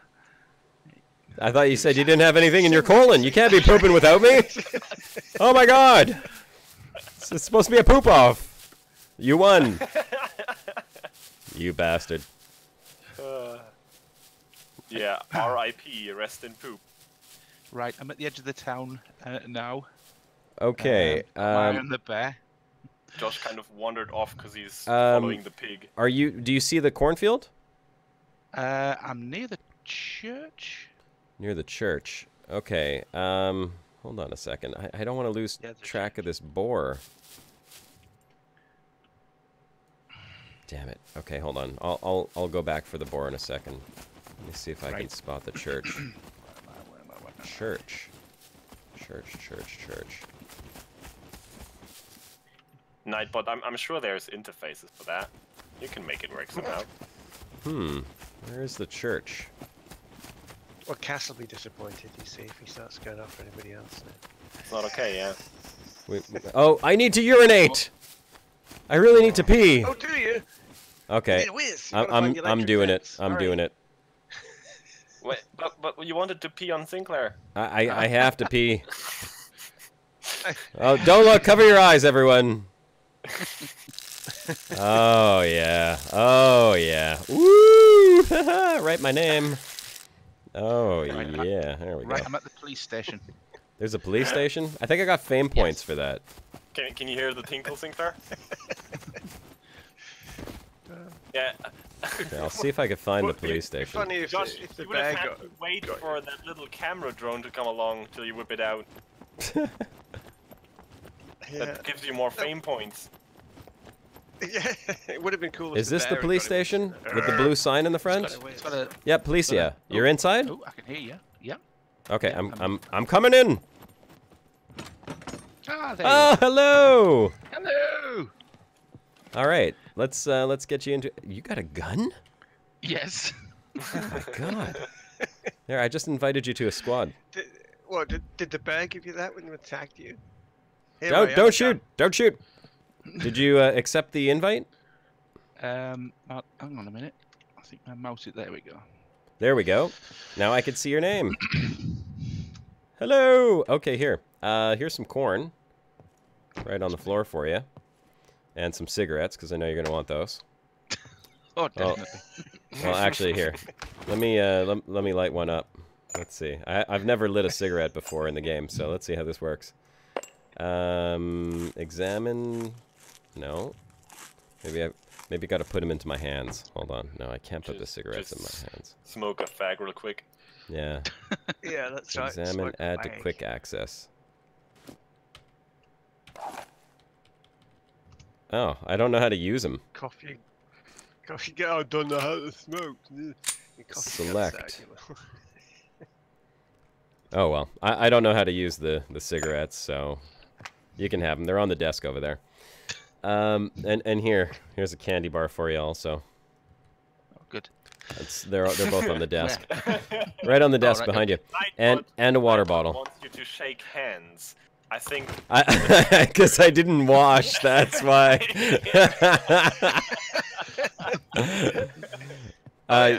I thought you said you didn't have anything in your colon. You can't be pooping without me. Oh my god. It's supposed to be a poop off. You won. You bastard. Yeah, R.I.P. Rest in poop. Right, I'm at the edge of the town now. Okay. I'm the bear. Josh kind of wandered off because he's following the pig. Do you see the cornfield? I'm near the church. Near the church. Okay. Hold on a second. I don't want to lose track of this boar. Damn it. Okay, hold on. I'll go back for the boar in a second. Let me see if I can spot the church. Church. Nightbot, I'm sure there's interfaces for that. You can make it work somehow. Where is the church? Well, Cass will be disappointed, you see, if he starts going after anybody else now. It's not okay, yeah. Oh, I need to urinate! I really need to pee! Oh, do you? Okay. I'm doing it. I'm doing it. Wait, but you wanted to pee on Sinclair. I have to pee. Oh, don't look! Cover your eyes, everyone! Oh, yeah. Oh, yeah. Woo! Write my name. Oh, yeah. There we go. Right, I'm at the police station. There's a police station? I think I got fame points for that. Can you hear the tinkle, Sinclair? Yeah. Okay, I'll see if I can find the police station. Funny if, Josh, if the you would have bear had to wait for that little camera drone to come along till you whip it out. That gives you more fame points. Yeah, it would have been cool. Is this the police station with the blue sign in the front? Yeah, police. Yeah, you're inside. Oh, I can hear you. Yeah. Okay, I'm coming in. Ah, there Oh, hello. Hello. All right, let's get you into. You got a gun? Yes. Oh my god. There, I just invited you to a squad. Did the bear give you that when it attacked you? Don't shoot! Don't shoot! Did you accept the invite? Hang on a minute. I think my mouse is there. We go. There we go. Now I can see your name. Hello. Okay, here. Here's some corn. Right on the floor for you, and some cigarettes because I know you're gonna want those. Oh, definitely. Well, actually, here. Let me light one up. Let's see. I've never lit a cigarette before in the game, so let's see how this works. Examine. No. Maybe got to put them into my hands. Hold on. No, I can't put the cigarettes in my hands. Smoke a fag real quick. Yeah. Yeah, that's right. Examine. Add to quick access. Oh, I don't know how to use them. Coffee. I don't know how to smoke. Select. Oh well, I don't know how to use the cigarettes, so you can have them. They're on the desk over there. And here's a candy bar for you also. Oh, good. They're both on the desk, right on the desk behind you, and a water bottle. I want you to shake hands. I think... Because I didn't wash, that's why.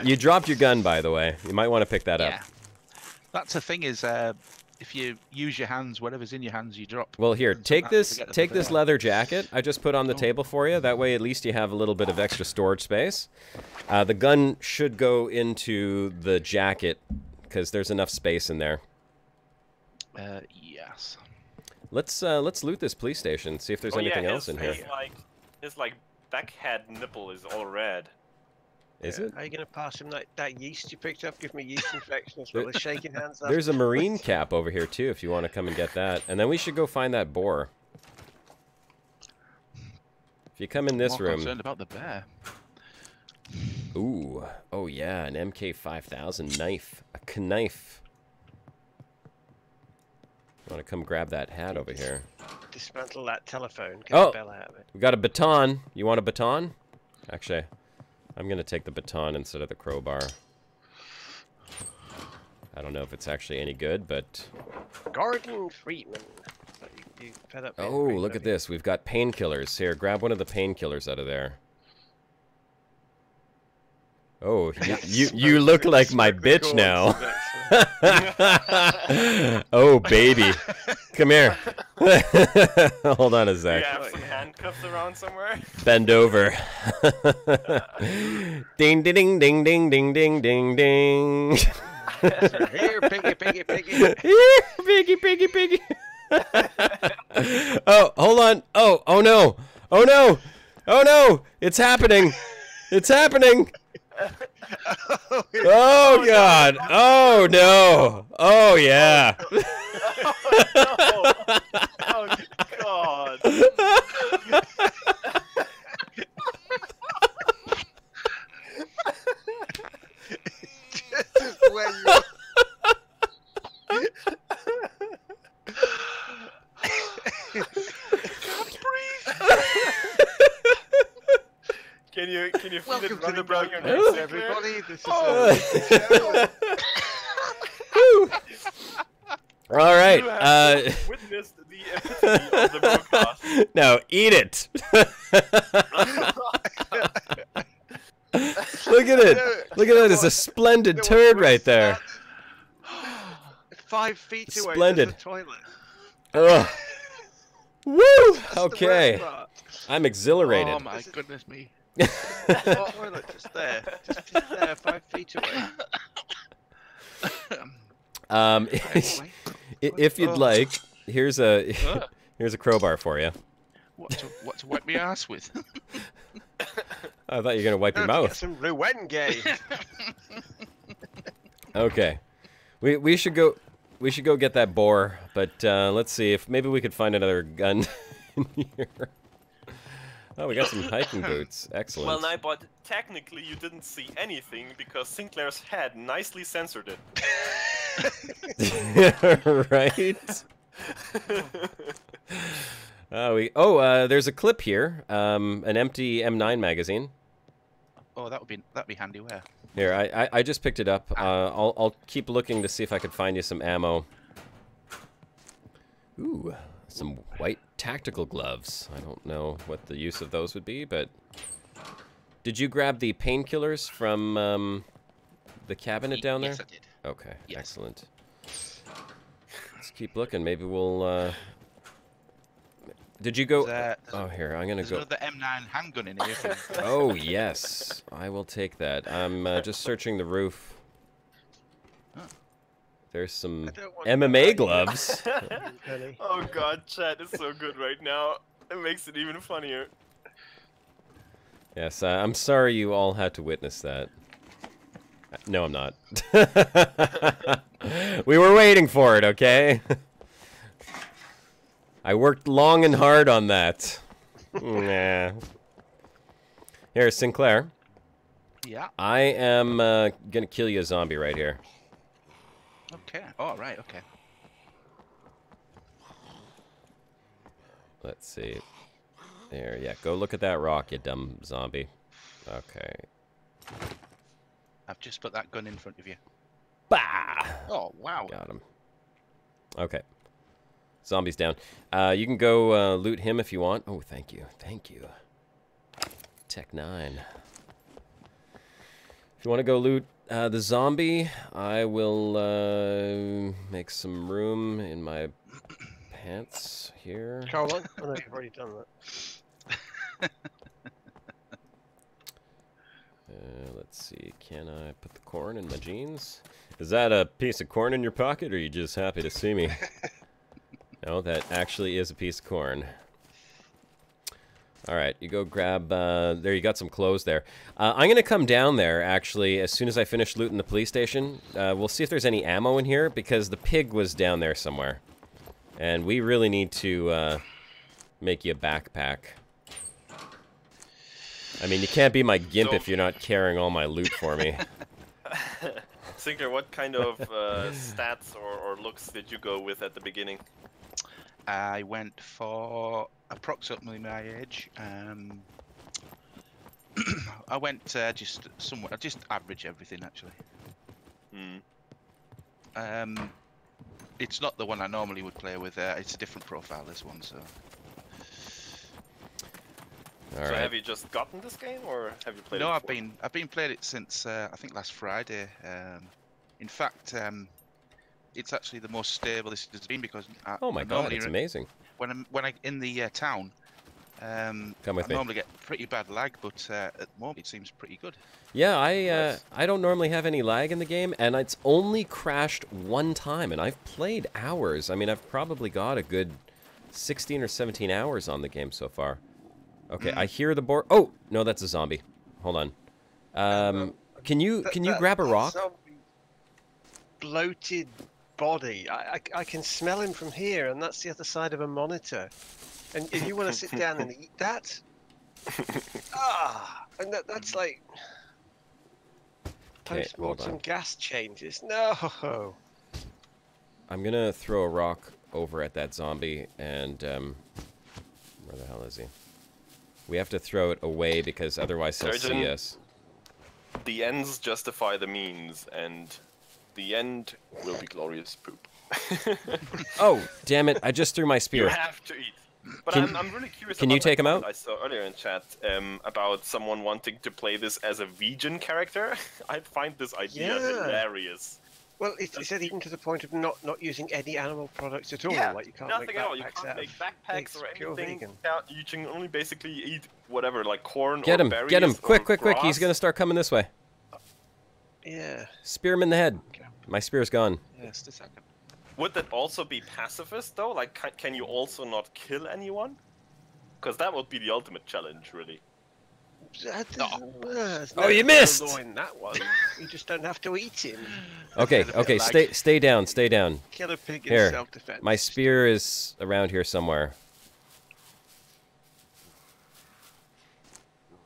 You dropped your gun, by the way. You might want to pick that up. That's the thing is, if you use your hands, whatever's in your hands, you drop. Well, here, take this leather jacket I just put on the table for you. That way, at least you have a little bit of extra storage space. The gun should go into the jacket because there's enough space in there. Yes. Let's loot this police station. See if there's anything else in here. His back head nipple is all red. Is it? Are you going to pass him that yeast you picked up? Give me yeast infection as well as shaking hands. There's a marine cap over here too, if you want to come and get that. And then we should go find that boar. If you come in this room. Concerned about the bear. Ooh, oh yeah, an MK5000 knife, a knife. Want to come grab that hat over here? Dismantle that telephone. Get the bell out of it. We got a baton. You want a baton? Actually, I'm gonna take the baton instead of the crowbar. I don't know if it's actually any good, but... Gordon Freeman. You fed up oh, look at this. We've got painkillers. Here, grab one of the painkillers out of there. Oh, you look like my bitch now. Oh, baby. Come here. Hold on a sec. Do you have some handcuffs around somewhere? Bend over. Ding, ding, ding, ding, ding, ding, ding, ding. Here, piggy, piggy, piggy. Here, piggy, piggy, piggy. Oh, hold on. Oh no. Oh no. Oh no. It's happening. It's happening. Oh God. Oh no. Oh yeah. Oh, no. Oh God. Just where you are. Can you feel Welcome it to the running down your Brocast, neck, everybody. This is all right. Witnessed the epitome of the Brocast. Now eat it. Look at it. Look at that. It's a splendid turd right there. 5 feet away. Splendid. There's a toilet. Ugh. Woo! That's Okay. the worst part. I'm exhilarated. Oh my goodness me. The toilet just there. Just there, 5 feet away. If you'd like, here's a crowbar for you. What to wipe my ass with? I thought you were gonna wipe your Get mouth. some Ruenge. Okay, we should go get that boar, but let's see if maybe we could find another gun in here. Oh, we got some hiking boots. Excellent. Well, Nightbot, technically you didn't see anything because Sinclair's head nicely censored it. Right. There's a clip here. An empty M9 magazine. Oh, that'd be handy. Where? Here, I just picked it up. I'll keep looking to see if I could find you some ammo. Ooh, some white tactical gloves. I don't know what the use of those would be, but... Did you grab the painkillers from the cabinet down there? Yes, I did. Okay, yes. Excellent. Let's keep looking. Maybe we'll... Did you go... Oh, here, I'm gonna go... There's another M9 handgun in here. Oh, yes. I will take that. I'm just searching the roof. There's some MMA gloves. Oh God, chat is so good right now. It makes it even funnier. Yes, I'm sorry you all had to witness that. No, I'm not. We were waiting for it, okay? I worked long and hard on that. Nah. Here, Sinclair. Yeah. I am gonna kill you a zombie right here. Okay. Oh, right. Okay. Let's see. There, yeah. Go look at that rock, you dumb zombie. Okay. I've just put that gun in front of you. Bah! Oh, wow. Got him. Okay. Zombie's down. You can go loot him if you want. Oh, thank you. Thank you. Tech 9. If you want to go loot the zombie, I will make some room in my pants here. Hold on. Oh, no, you've already done that. Let's see. Can I put the corn in my jeans? Is that a piece of corn in your pocket, or are you just happy to see me? No, that actually is a piece of corn. All right, you go grab... there, you got some clothes there. I'm going to come down there, actually, as soon as I finish looting the police station. We'll see if there's any ammo in here, because the pig was down there somewhere. And we really need to make you a backpack. I mean, you can't be my gimp if you're not carrying all my loot for me. Sinker, what kind of stats or looks did you go with at the beginning? I went for approximately my age. I went just average everything actually. It's not the one I normally would play with. It's a different profile, this one. So. All right. Have you just gotten this game, or have you played it? No, before? I've been playing it since I think last Friday. In fact, it's actually the most stable this has been because oh my god, it's amazing. When I'm in the town, come with I me. normally get pretty bad lag, but at the moment it seems pretty good. Yeah, I don't normally have any lag in the game, and it's only crashed one time, and I've played hours. I mean, I've probably got a good 16 or 17 hours on the game so far. Okay, I hear the board. Oh no, that's a zombie. Hold on. Can you grab a rock? Bloated body. I can smell him from here, and that's the other side of a monitor. And if you want to sit down and eat that, and that's like post-mortem gas changes. No. I'm gonna throw a rock over at that zombie, and where the hell is he? We have to throw it away because otherwise he'll see us. The ends justify the means, and the end will be glorious poop. Oh, damn it. I just threw my spear. You have to eat. But I'm really curious can about you take him out? I saw earlier in chat about someone wanting to play this as a vegan character. I find this idea hilarious. Well, it's said even to the point of not using any animal products at all. Yeah, like you can't nothing make at all. You backpacks can't make backpacks or anything. Vegan. You can only basically eat whatever, like corn get or him, berries. Get him! Quick, quick, quick! Grass. He's gonna start coming this way. Yeah. Spear him in the head. Okay. My spear's gone. Yes, a second. Would that also be pacifist though? Like, can you also not kill anyone? Because that would be the ultimate challenge, really. Oh, you missed! In that one. You just don't have to eat him. Okay, okay, stay down, stay down. Kill a pig Here, in self-defense. my spear is around here somewhere.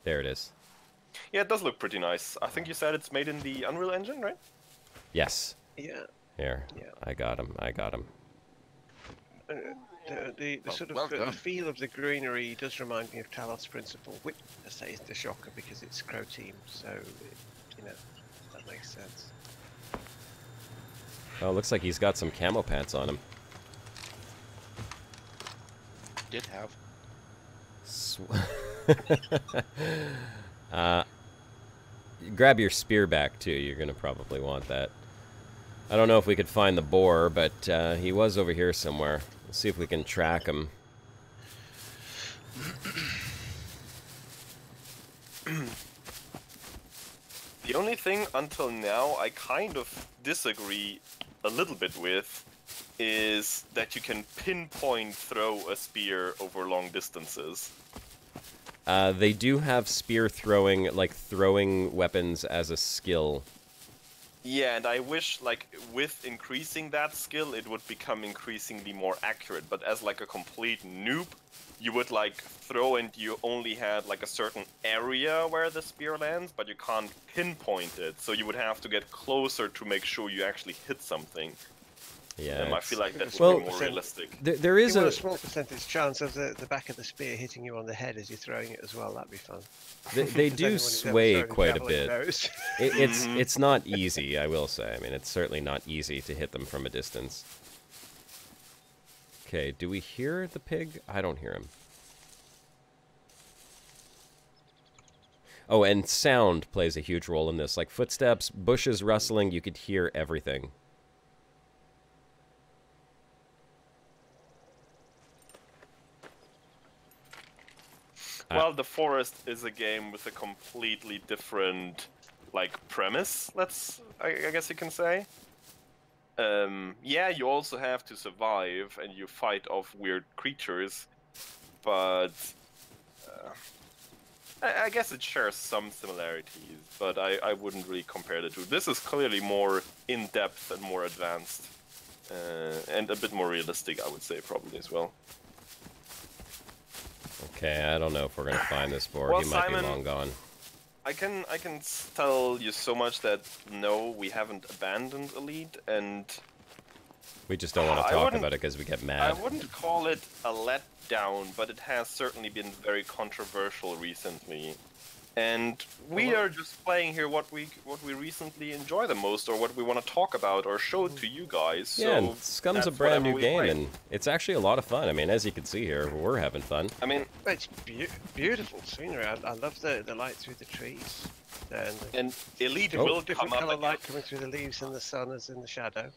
There it is. Yeah, it does look pretty nice. I think you said it's made in the Unreal Engine, right? Yes. Yeah. Here, I got him. I got him. The sort of the feel of the greenery does remind me of Talos Principle, which I say is the shocker because it's Crow Team, so you know that makes sense. Oh, looks like he's got some camo pants on him. Did have. Grab your spear back too. You're gonna probably want that. I don't know if we could find the boar, but he was over here somewhere. Let's see if we can track him. The only thing until now I kind of disagree a little bit with is that you can pinpoint throw a spear over long distances. They do have spear throwing, like throwing weapons as a skill. Yeah, and I wish, like, with increasing that skill, it would become increasingly more accurate. But as, like, a complete noob, you would, like, throw and you only had, like, a certain area where the spear lands, but you can't pinpoint it. So you would have to get closer to make sure you actually hit something. Yeah, I feel like that would be more realistic. There is a small percentage chance of the back of the spear hitting you on the head as you're throwing it as well. That'd be fun. They do sway quite a bit. It's not easy, I will say. I mean, it's certainly not easy to hit them from a distance. Okay, do we hear the pig? I don't hear him. Oh, and sound plays a huge role in this. Like footsteps, bushes rustling, you could hear everything. Well, The Forest is a game with a completely different, like, premise, I guess you can say. Yeah, you also have to survive and you fight off weird creatures, but I guess it shares some similarities, but I wouldn't really compare the two. This is clearly more in-depth and more advanced, and a bit more realistic, I would say, probably as well. Okay, I don't know if we're gonna find this board. Well, He might Simon, be long gone. I can tell you so much that no, we haven't abandoned Elite, and We just don't want to talk about it because we get mad. I wouldn't call it a letdown, but it has certainly been very controversial recently. And we are just playing here what we recently enjoy the most, or what we want to talk about, or show to you guys. Yeah, so and Scum's a brand new game, and it's actually a lot of fun. I mean, as you can see here, we're having fun. I mean, it's beautiful scenery. I love the light through the trees. And Elite will different come color up light coming through the leaves and the sun as in the shadow.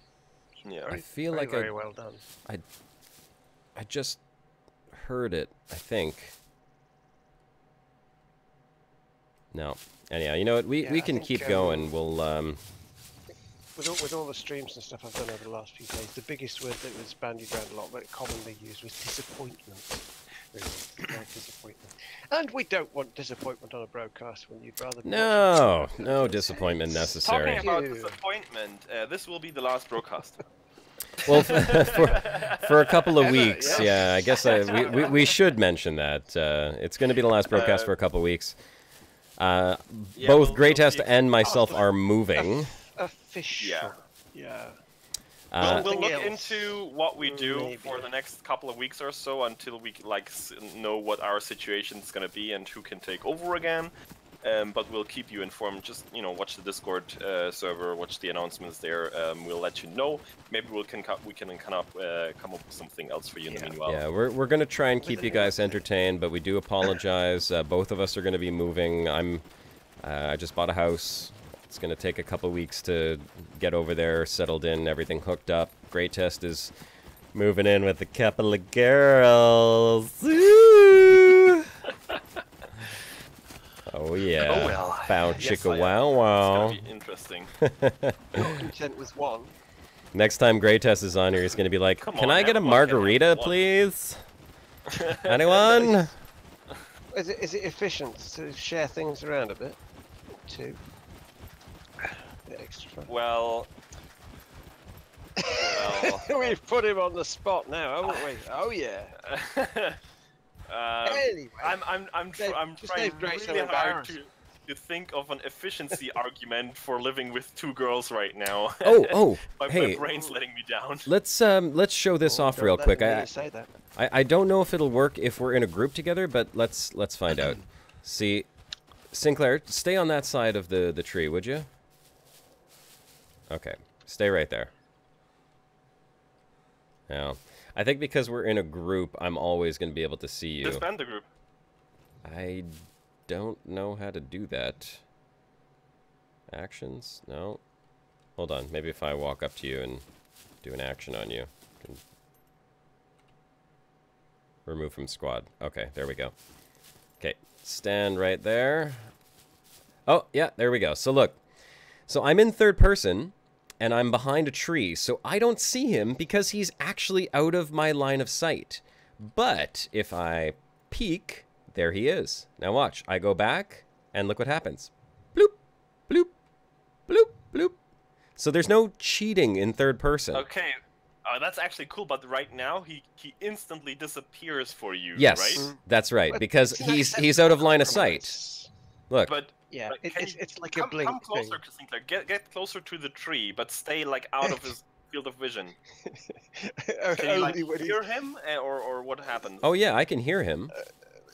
Yeah, I feel very, like very well done. I just heard it, I think. No. Anyhow, you know what? We can keep going. We'll with all the streams and stuff I've done over the last few days, the biggest word that was bandied around a lot, but commonly used, was disappointment. Really, disappointment. And we don't want disappointment on a broadcast when you'd rather. No disappointment necessary. Talking about disappointment, this will be the last broadcast. Well, for a couple of weeks, yeah. I guess we should mention that it's going to be the last broadcast for a couple of weeks. Both Greatest and myself are moving. Official. Yeah. We'll look into what we do for the next couple of weeks or so until we know what our situation is going to be and who can take over again. But we'll keep you informed. Just watch the Discord server, watch the announcements there. We'll let you know. Maybe we can come up with something else for you in the meanwhile. Yeah, we're gonna try and keep you guys entertained, but we do apologize. Both of us are gonna be moving. I just bought a house. It's gonna take a couple weeks to get over there, settled in, everything hooked up. Greatest is moving in with a couple of girls. Oh yeah. Oh well. Bow chicka wow wow. It's gonna be interesting. Not content with one. Next time Greatest is on here, he's gonna be like, "Can I get a margarita, please? Anyone?" Is it efficient to share things around a bit? Too. Bit extra. Well. We've put him on the spot now, haven't we? Oh yeah. Anyway, I'm trying really hard to think of an efficiency argument for living with two girls right now. Hey, my brain's letting me down. Let's show this off real quick. I don't know if it'll work if we're in a group together, but let's find out. See, Sinclair, stay on that side of the tree, would you? Okay, stay right there. Now, I think because we're in a group, I'm always going to be able to see you. Disband the group. I don't know how to do that. Actions? No. Hold on. Maybe if I walk up to you and do an action on you. Can remove from squad. Okay, there we go. Okay, stand right there. Oh, yeah, there we go. So look. So I'm in third person. And I'm behind a tree, so I don't see him because he's actually out of my line of sight. But if I peek, there he is. Now watch, I go back, and look what happens. Bloop, bloop, bloop, bloop. So there's no cheating in third person. Okay, that's actually cool, but right now he instantly disappears for you, yes, right? That's right, because he's out of line of sight. Look. But yeah, it's like a blink. Come closer, Sinclair. Get closer to the tree, but stay out of his field of vision. Can you hear him, or what happens? Oh yeah, I can hear him.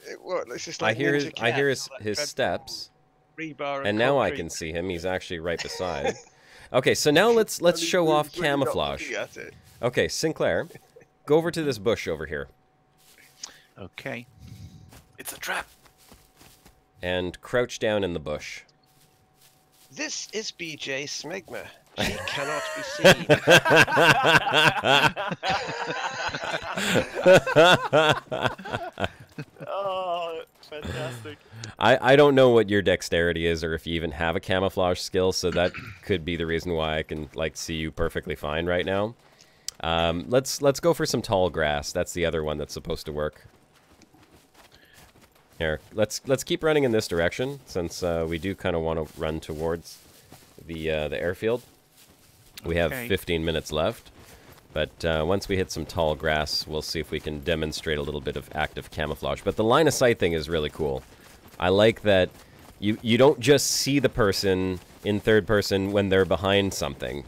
It's just like I hear his steps. And now I can see him. He's actually right beside. Okay, so now let's show off camouflage. Okay, Sinclair, go over to this bush over here. Okay. It's a trap. And crouch down in the bush. This is BJ Smegma. She cannot be seen. Oh, fantastic. I don't know what your dexterity is or if you even have a camouflage skill, so that could be the reason why I can like see you perfectly fine right now. Let's go for some tall grass. That's the other one that's supposed to work. Here, let's keep running in this direction since we do kind of want to run towards the airfield. We have 15 minutes left, but once we hit some tall grass, we'll see if we can demonstrate a little bit of active camouflage. But the line of sight thing is really cool. I like that you don't just see the person in third person when they're behind something.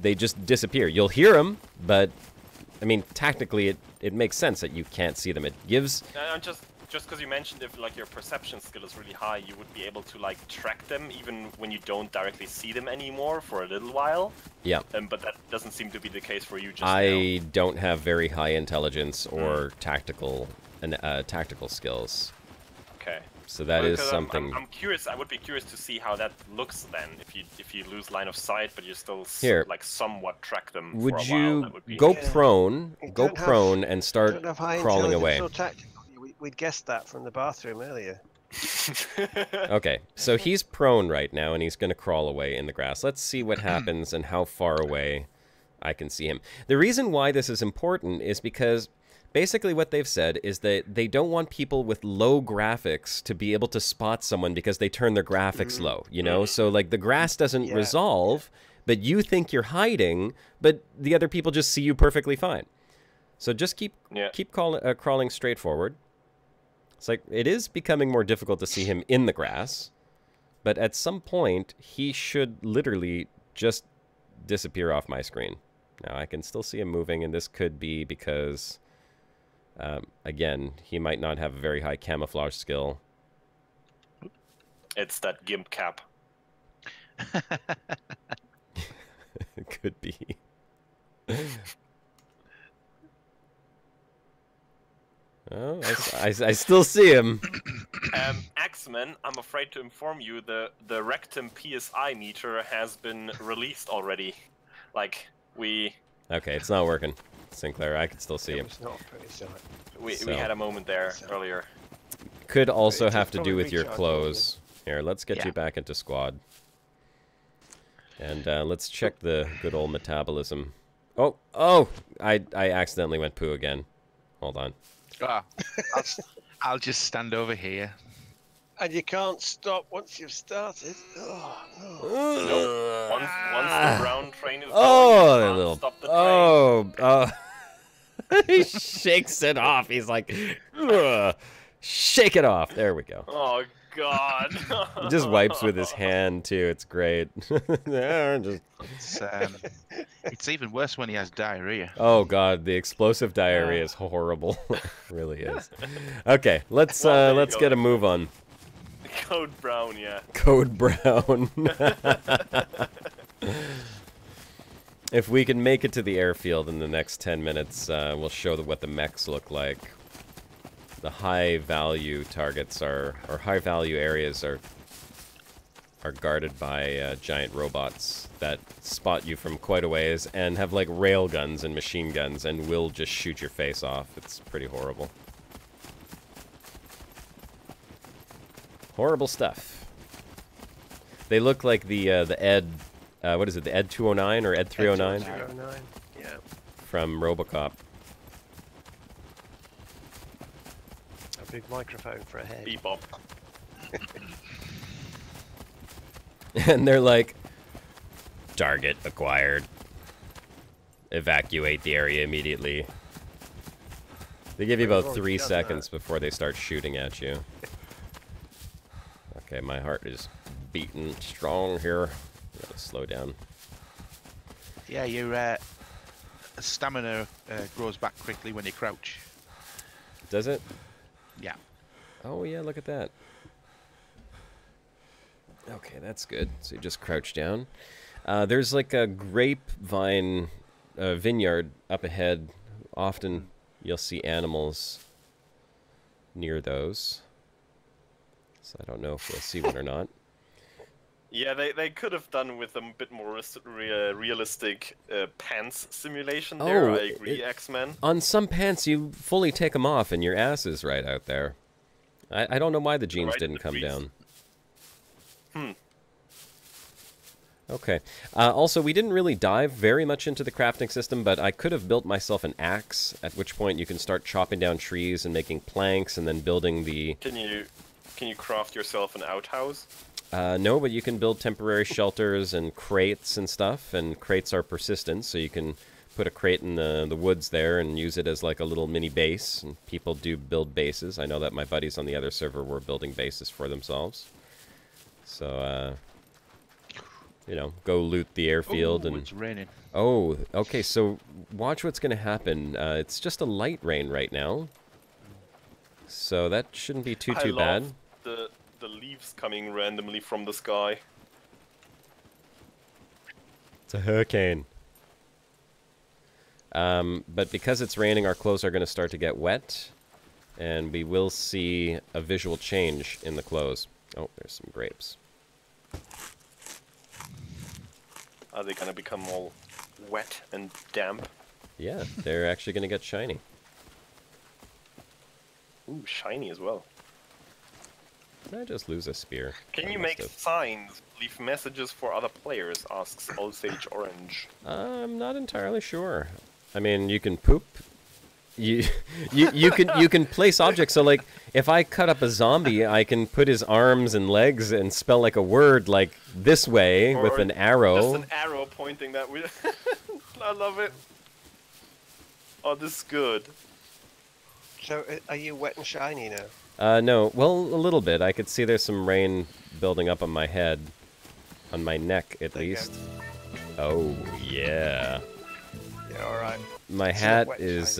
They just disappear. You'll hear them, but I mean, tactically, it makes sense that you can't see them. It gives. Just because you mentioned if like your perception skill is really high, you would be able to like track them even when you don't directly see them anymore for a little while. Yeah. But that doesn't seem to be the case for you just I now. don't have very high intelligence or tactical skills. Okay. So that is something. I'm curious. I would be curious to see how that looks then. If you lose line of sight, but you still like somewhat track them. Would for a you while, that would be go prone? Go prone and start crawling away. We'd guessed that from the bathroom earlier. Okay, so he's prone right now, and he's going to crawl away in the grass. Let's see what happens and how far away I can see him. The reason why this is important is because basically what they've said is that they don't want people with low graphics to be able to spot someone because they turn their graphics low, you know? So, like, the grass doesn't resolve, but you think you're hiding, but the other people just see you perfectly fine. So just keep crawling straight forward. It's like, it is becoming more difficult to see him in the grass, but at some point, he should literally just disappear off my screen. Now, I can still see him moving, and this could be because, again, he might not have a very high camouflage skill. It's that gimp cap. It could be. Oh, I still see him. Axeman, I'm afraid to inform you, the rectum PSI meter has been released already. Like, we... Okay, it's not working, Sinclair. I can still see him. It's not pretty silly. We had a moment there earlier. Could also have to do with your clothes. Here, let's get you back into squad. And let's check the good old metabolism. Oh! I accidentally went poo again. Hold on. I'll just stand over here. And you can't stop once you've started. Oh, no. No. Once the brown train is going, you can't stop the train. He shakes it off. He's like, shake it off. There we go. Oh, God. He just wipes with his hand, too. It's great. It's even worse when he has diarrhea. Oh, God. The explosive diarrhea is horrible. It really is. Okay, let's get a move on. Code Brown, yeah. Code Brown. If we can make it to the airfield in the next 10 minutes, we'll show what the mechs look like. The high-value targets or high-value areas are guarded by giant robots that spot you from quite a ways and have like rail guns and machine guns and will just shoot your face off. It's pretty horrible. Horrible stuff. They look like the Ed, what is it, the Ed 209 or Ed 309? Ed 209, yeah. From RoboCop. A big microphone for a head. Bebop. And they're like, target acquired. Evacuate the area immediately. They give you about 3 seconds before they start shooting at you. Okay, my heart is beating strong here. Gotta slow down. Yeah, your stamina grows back quickly when you crouch. Does it? Yeah. Oh, yeah, look at that. Okay, that's good. So you just crouch down. There's like a grapevine vineyard up ahead often you'll see animals near those. So I don't know if we'll see one or not. Yeah, they could have done with a bit more realistic pants simulation there. I agree, X-Men. On some pants, you fully take them off and your ass is right out there. I don't know why the jeans didn't come down. Okay. Also, we didn't really dive very much into the crafting system, but I could have built myself an axe, at which point you can start chopping down trees and making planks and then building the... Can you craft yourself an outhouse? No, but you can build temporary shelters and crates and stuff, and crates are persistent, so you can put a crate in the woods there and use it as like a little mini base, and people do build bases. I know that my buddies on the other server were building bases for themselves. So, you know, go loot the airfield. Ooh, and it's raining. Oh, okay, so watch what's going to happen. It's just a light rain right now, so that shouldn't be too bad. The leaves coming randomly from the sky. It's a hurricane. But because it's raining, our clothes are going to start to get wet, and we will see a visual change in the clothes. Oh, there's some grapes. Are they going to become all wet and damp? Yeah, they're actually going to get shiny. Ooh, shiny as well. Did I just lose a spear? Can you make signs, leave messages for other players? Asks Allsage Orange. I'm not entirely sure. I mean, you can poop. You can place objects. So like, if I cut up a zombie, I can put his arms and legs and spell like a word like this way with an arrow. Just an arrow pointing that way. I love it. Oh, this is good. So, are you wet and shiny now? No. Well, a little bit. I could see there's some rain building up on my head. On my neck, at least. Oh, yeah. Yeah, alright. My hat is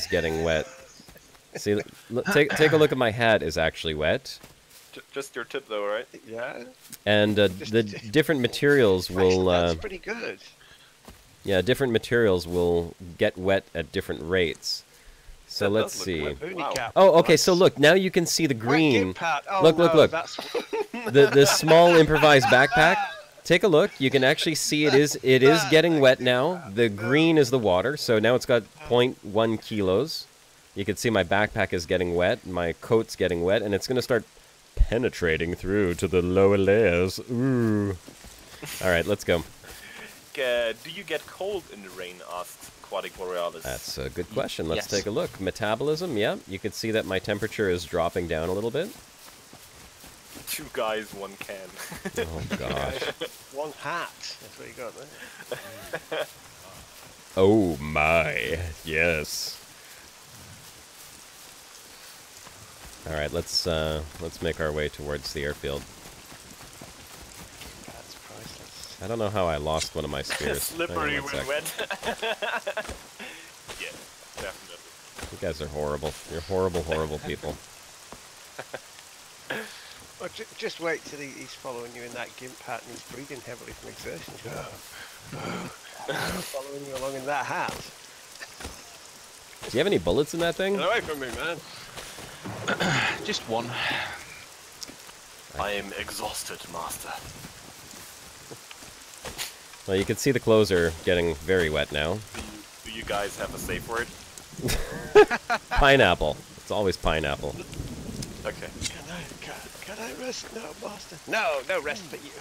getting wet. See, take a look at my hat is actually wet. Just your tip, though, right? Yeah. And the different materials will... That's pretty good. Yeah, different materials will get wet at different rates. So let's see. Wow. Oh, okay. So look, now you can see the green. Look. The small improvised backpack. Take a look. You can actually see it is getting wet now. The green is the water. So now it's got 0.1 kilos. You can see my backpack is getting wet. My coat's getting wet, and it's going to start penetrating through to the lower layers. Ooh. All right, let's go. Do you get cold in the rain? Asks Aquatic Borealis. That's a good question. Let's take a look. Metabolism, yeah. You can see that my temperature is dropping down a little bit. 2 guys, 1 can. Oh, gosh. 1 hat. That's what you got there. Oh, my. Yes. All right, let's make our way towards the airfield. That's priceless. I don't know how I lost one of my spears. Slippery when wet. Yeah, definitely. You guys are horrible. You're horrible, horrible people. Well, just wait till he's following you in that gimp hat and he's breathing heavily from exertion. Following you along in that hat. Do you have any bullets in that thing? Get away from me, man. Just 1. I am exhausted, master. Well, you can see the clothes are getting very wet now. Do you guys have a safe word? Pineapple. It's always pineapple. Okay. Can I rest now, master? No rest for you.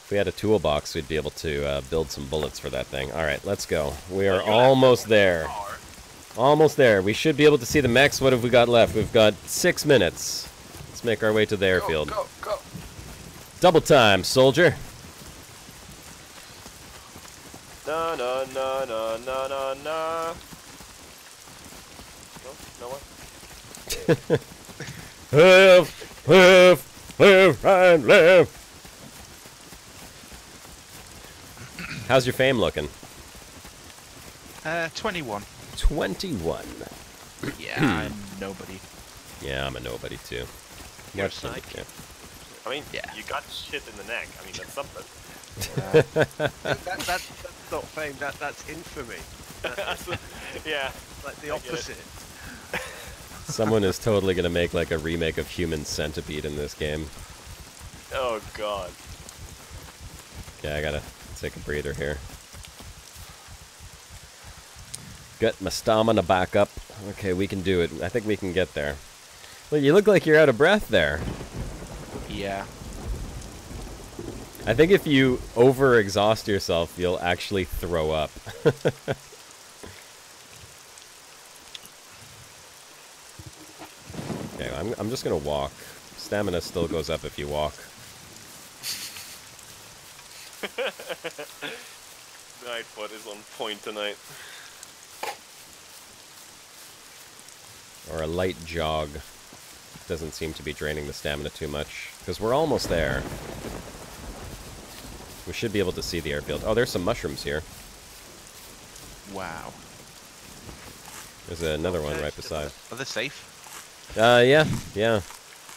If we had a toolbox, we'd be able to build some bullets for that thing. All right, let's go. We are almost there. Almost there. We should be able to see the mechs. What have we got left? We've got 6 minutes. Let's make our way to the airfield. Go. Double time, soldier. No. No one? Left, right, left. How's your fame looking? 21. 21. Yeah, I'm nobody. Yeah, I'm a nobody too. You're a Much like psych. you. I mean, Yeah. you got shit in the neck. I mean, that's something. That's not fame. That's infamy. Yeah. Like the opposite. Someone is totally gonna make like a remake of Human Centipede in this game. Oh god. Okay, I gotta take a breather here. Get my stamina back up. Okay, we can do it. I think we can get there. Well, you look like you're out of breath there. Yeah. I think if you over-exhaust yourself, you'll actually throw up. Okay, I'm just gonna walk. Stamina still goes up if you walk. Nightbot is on point tonight. Or a light jog. Doesn't seem to be draining the stamina too much. Because we're almost there. We should be able to see the airfield. Oh, there's some mushrooms here. Wow. There's another one right beside. Are they safe? Yeah.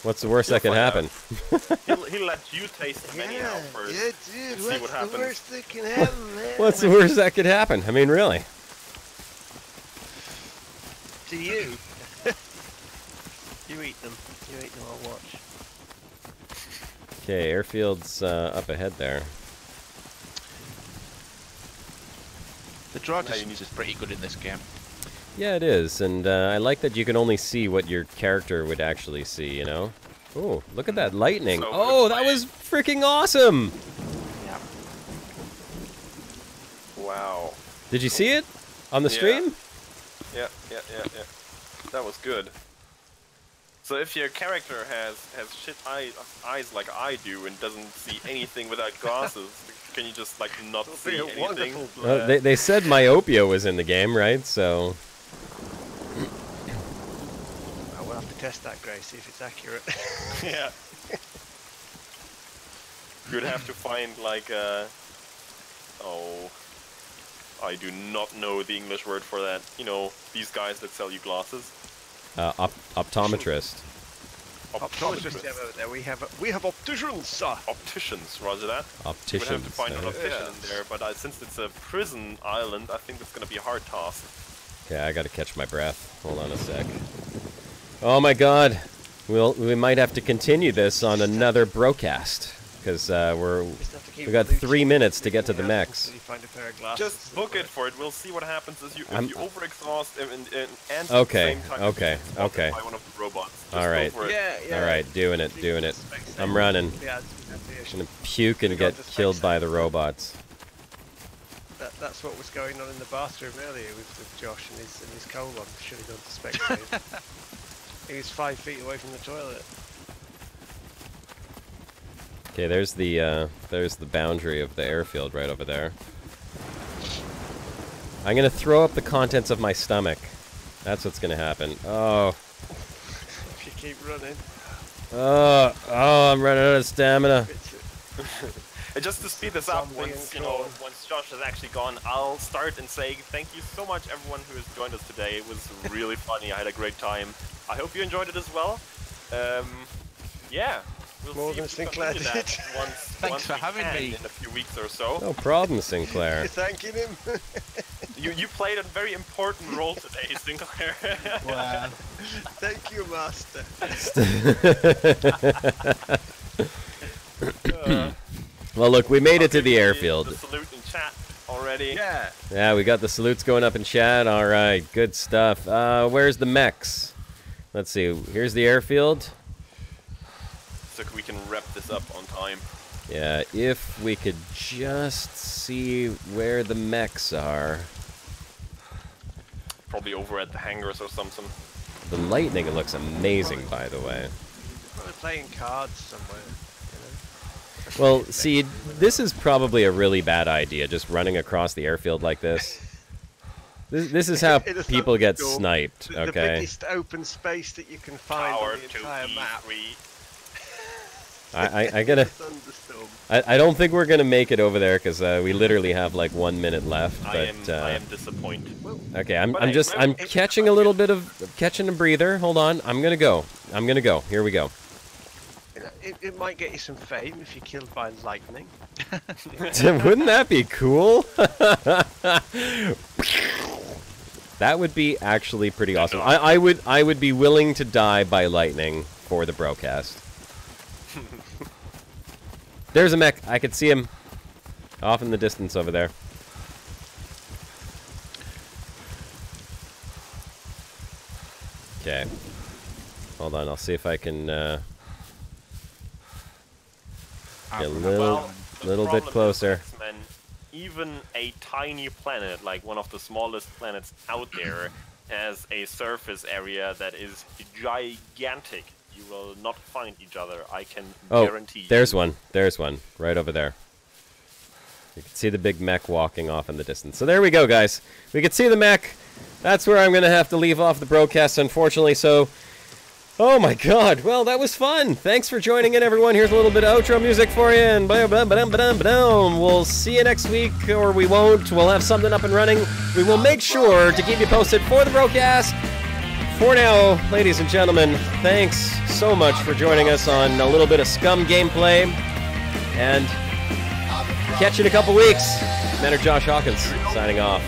What's the worst that can happen? He'll let you taste them anyhow first. Yeah, dude. See what What's happens. the worst that can happen, man? What's the worst that could happen? I mean, really? To you? You eat them. You eat them. I'll watch. Okay, airfield's up ahead there. The draw distance is pretty good in this game. Yeah, it is, and I like that you can only see what your character would actually see, you know? Oh, look at that lightning. So Oh, that was freaking awesome! Yeah. Wow. Did you see it? On the stream? Yeah. That was good. So if your character has shit eyes like I do and doesn't see anything without glasses, can you just like not see anything? Well, they said myopia was in the game, right? So... I will have to test that, Gray, see if it's accurate. Yeah. You'd have to find like oh, I do not know the English word for that. You know, these guys that sell you glasses. Optometrist. Optometrists over there. We have opticians. Opticians, roger that. Opticians. You would have to find an optician in there, but since it's a prison island, I think that's gonna be a hard task. Okay, I gotta catch my breath. Hold on a sec. Oh my god. We might have to continue this on another Brocast. Because we got 3 minutes to get to the mechs. Just book it for it. We'll see what happens if you overexhaust and the okay, same time okay. by one of the robots. Just Alright. Alright, doing it. I'm running. I'm gonna puke and get killed by the robots. That's what was going on in the bathroom earlier with Josh and his colon. Should have gone to spectate. He was 5 feet away from the toilet. Okay, there's the boundary of the airfield right over there. I'm gonna throw up the contents of my stomach. That's what's gonna happen. Oh. If you keep running. Oh, I'm running out of stamina. And just to speed this up, once Josh has actually gone, I'll start and say thank you so much everyone who has joined us today. It was really funny. I had a great time. I hope you enjoyed it as well. Yeah. We'll More than Sinclair did. Thanks for having me. In a few weeks or so. No problem, Sinclair. You're thanking him. You played a very important role today, Sinclair. Wow. Thank you, Master. Well, look, we made it to the airfield. The salute in chat already. Yeah, we got the salutes going up in chat. All right, good stuff. Where's the mechs? Let's see. Here's the airfield. So we can wrap this up on time. Yeah, if we could just see where the mechs are. Probably over at the hangars or something. The lightning looks amazing, by the way. Probably playing cards somewhere. Well, see, this is probably a really bad idea, just running across the airfield like this. This is how people get sniped, okay? The biggest open space that you can find on the entire map. I gotta. I don't think we're gonna make it over there because we literally have like 1 minute left. But I am disappointed. Okay, I'm catching a little bit of catching a breather. Hold on, I'm gonna go. Here we go. it might get you some fame if you're killed by lightning. Wouldn't that be cool? That would be actually pretty awesome. I would be willing to die by lightning for the Brocast. There's a mech. I could see him off in the distance over there. Okay. Hold on, I'll see if I can get a little bit closer. Even a tiny planet, like one of the smallest planets out there, has a surface area that is gigantic. You will not find each other, I can guarantee you. There's one. There's one. Right over there. You can see the big mech walking off in the distance. So there we go, guys. We can see the mech. That's where I'm going to have to leave off the Brocast, unfortunately, so... Oh my god, well, that was fun. Thanks for joining in, everyone. Here's a little bit of outro music for you, and we'll see you next week, or we won't. We'll have something up and running. We will make sure to keep you posted for the Brocast. For now, ladies and gentlemen, thanks so much for joining us on a little bit of SCUM gameplay, and catch you in a couple weeks. Commander Josh Hawkins, signing off.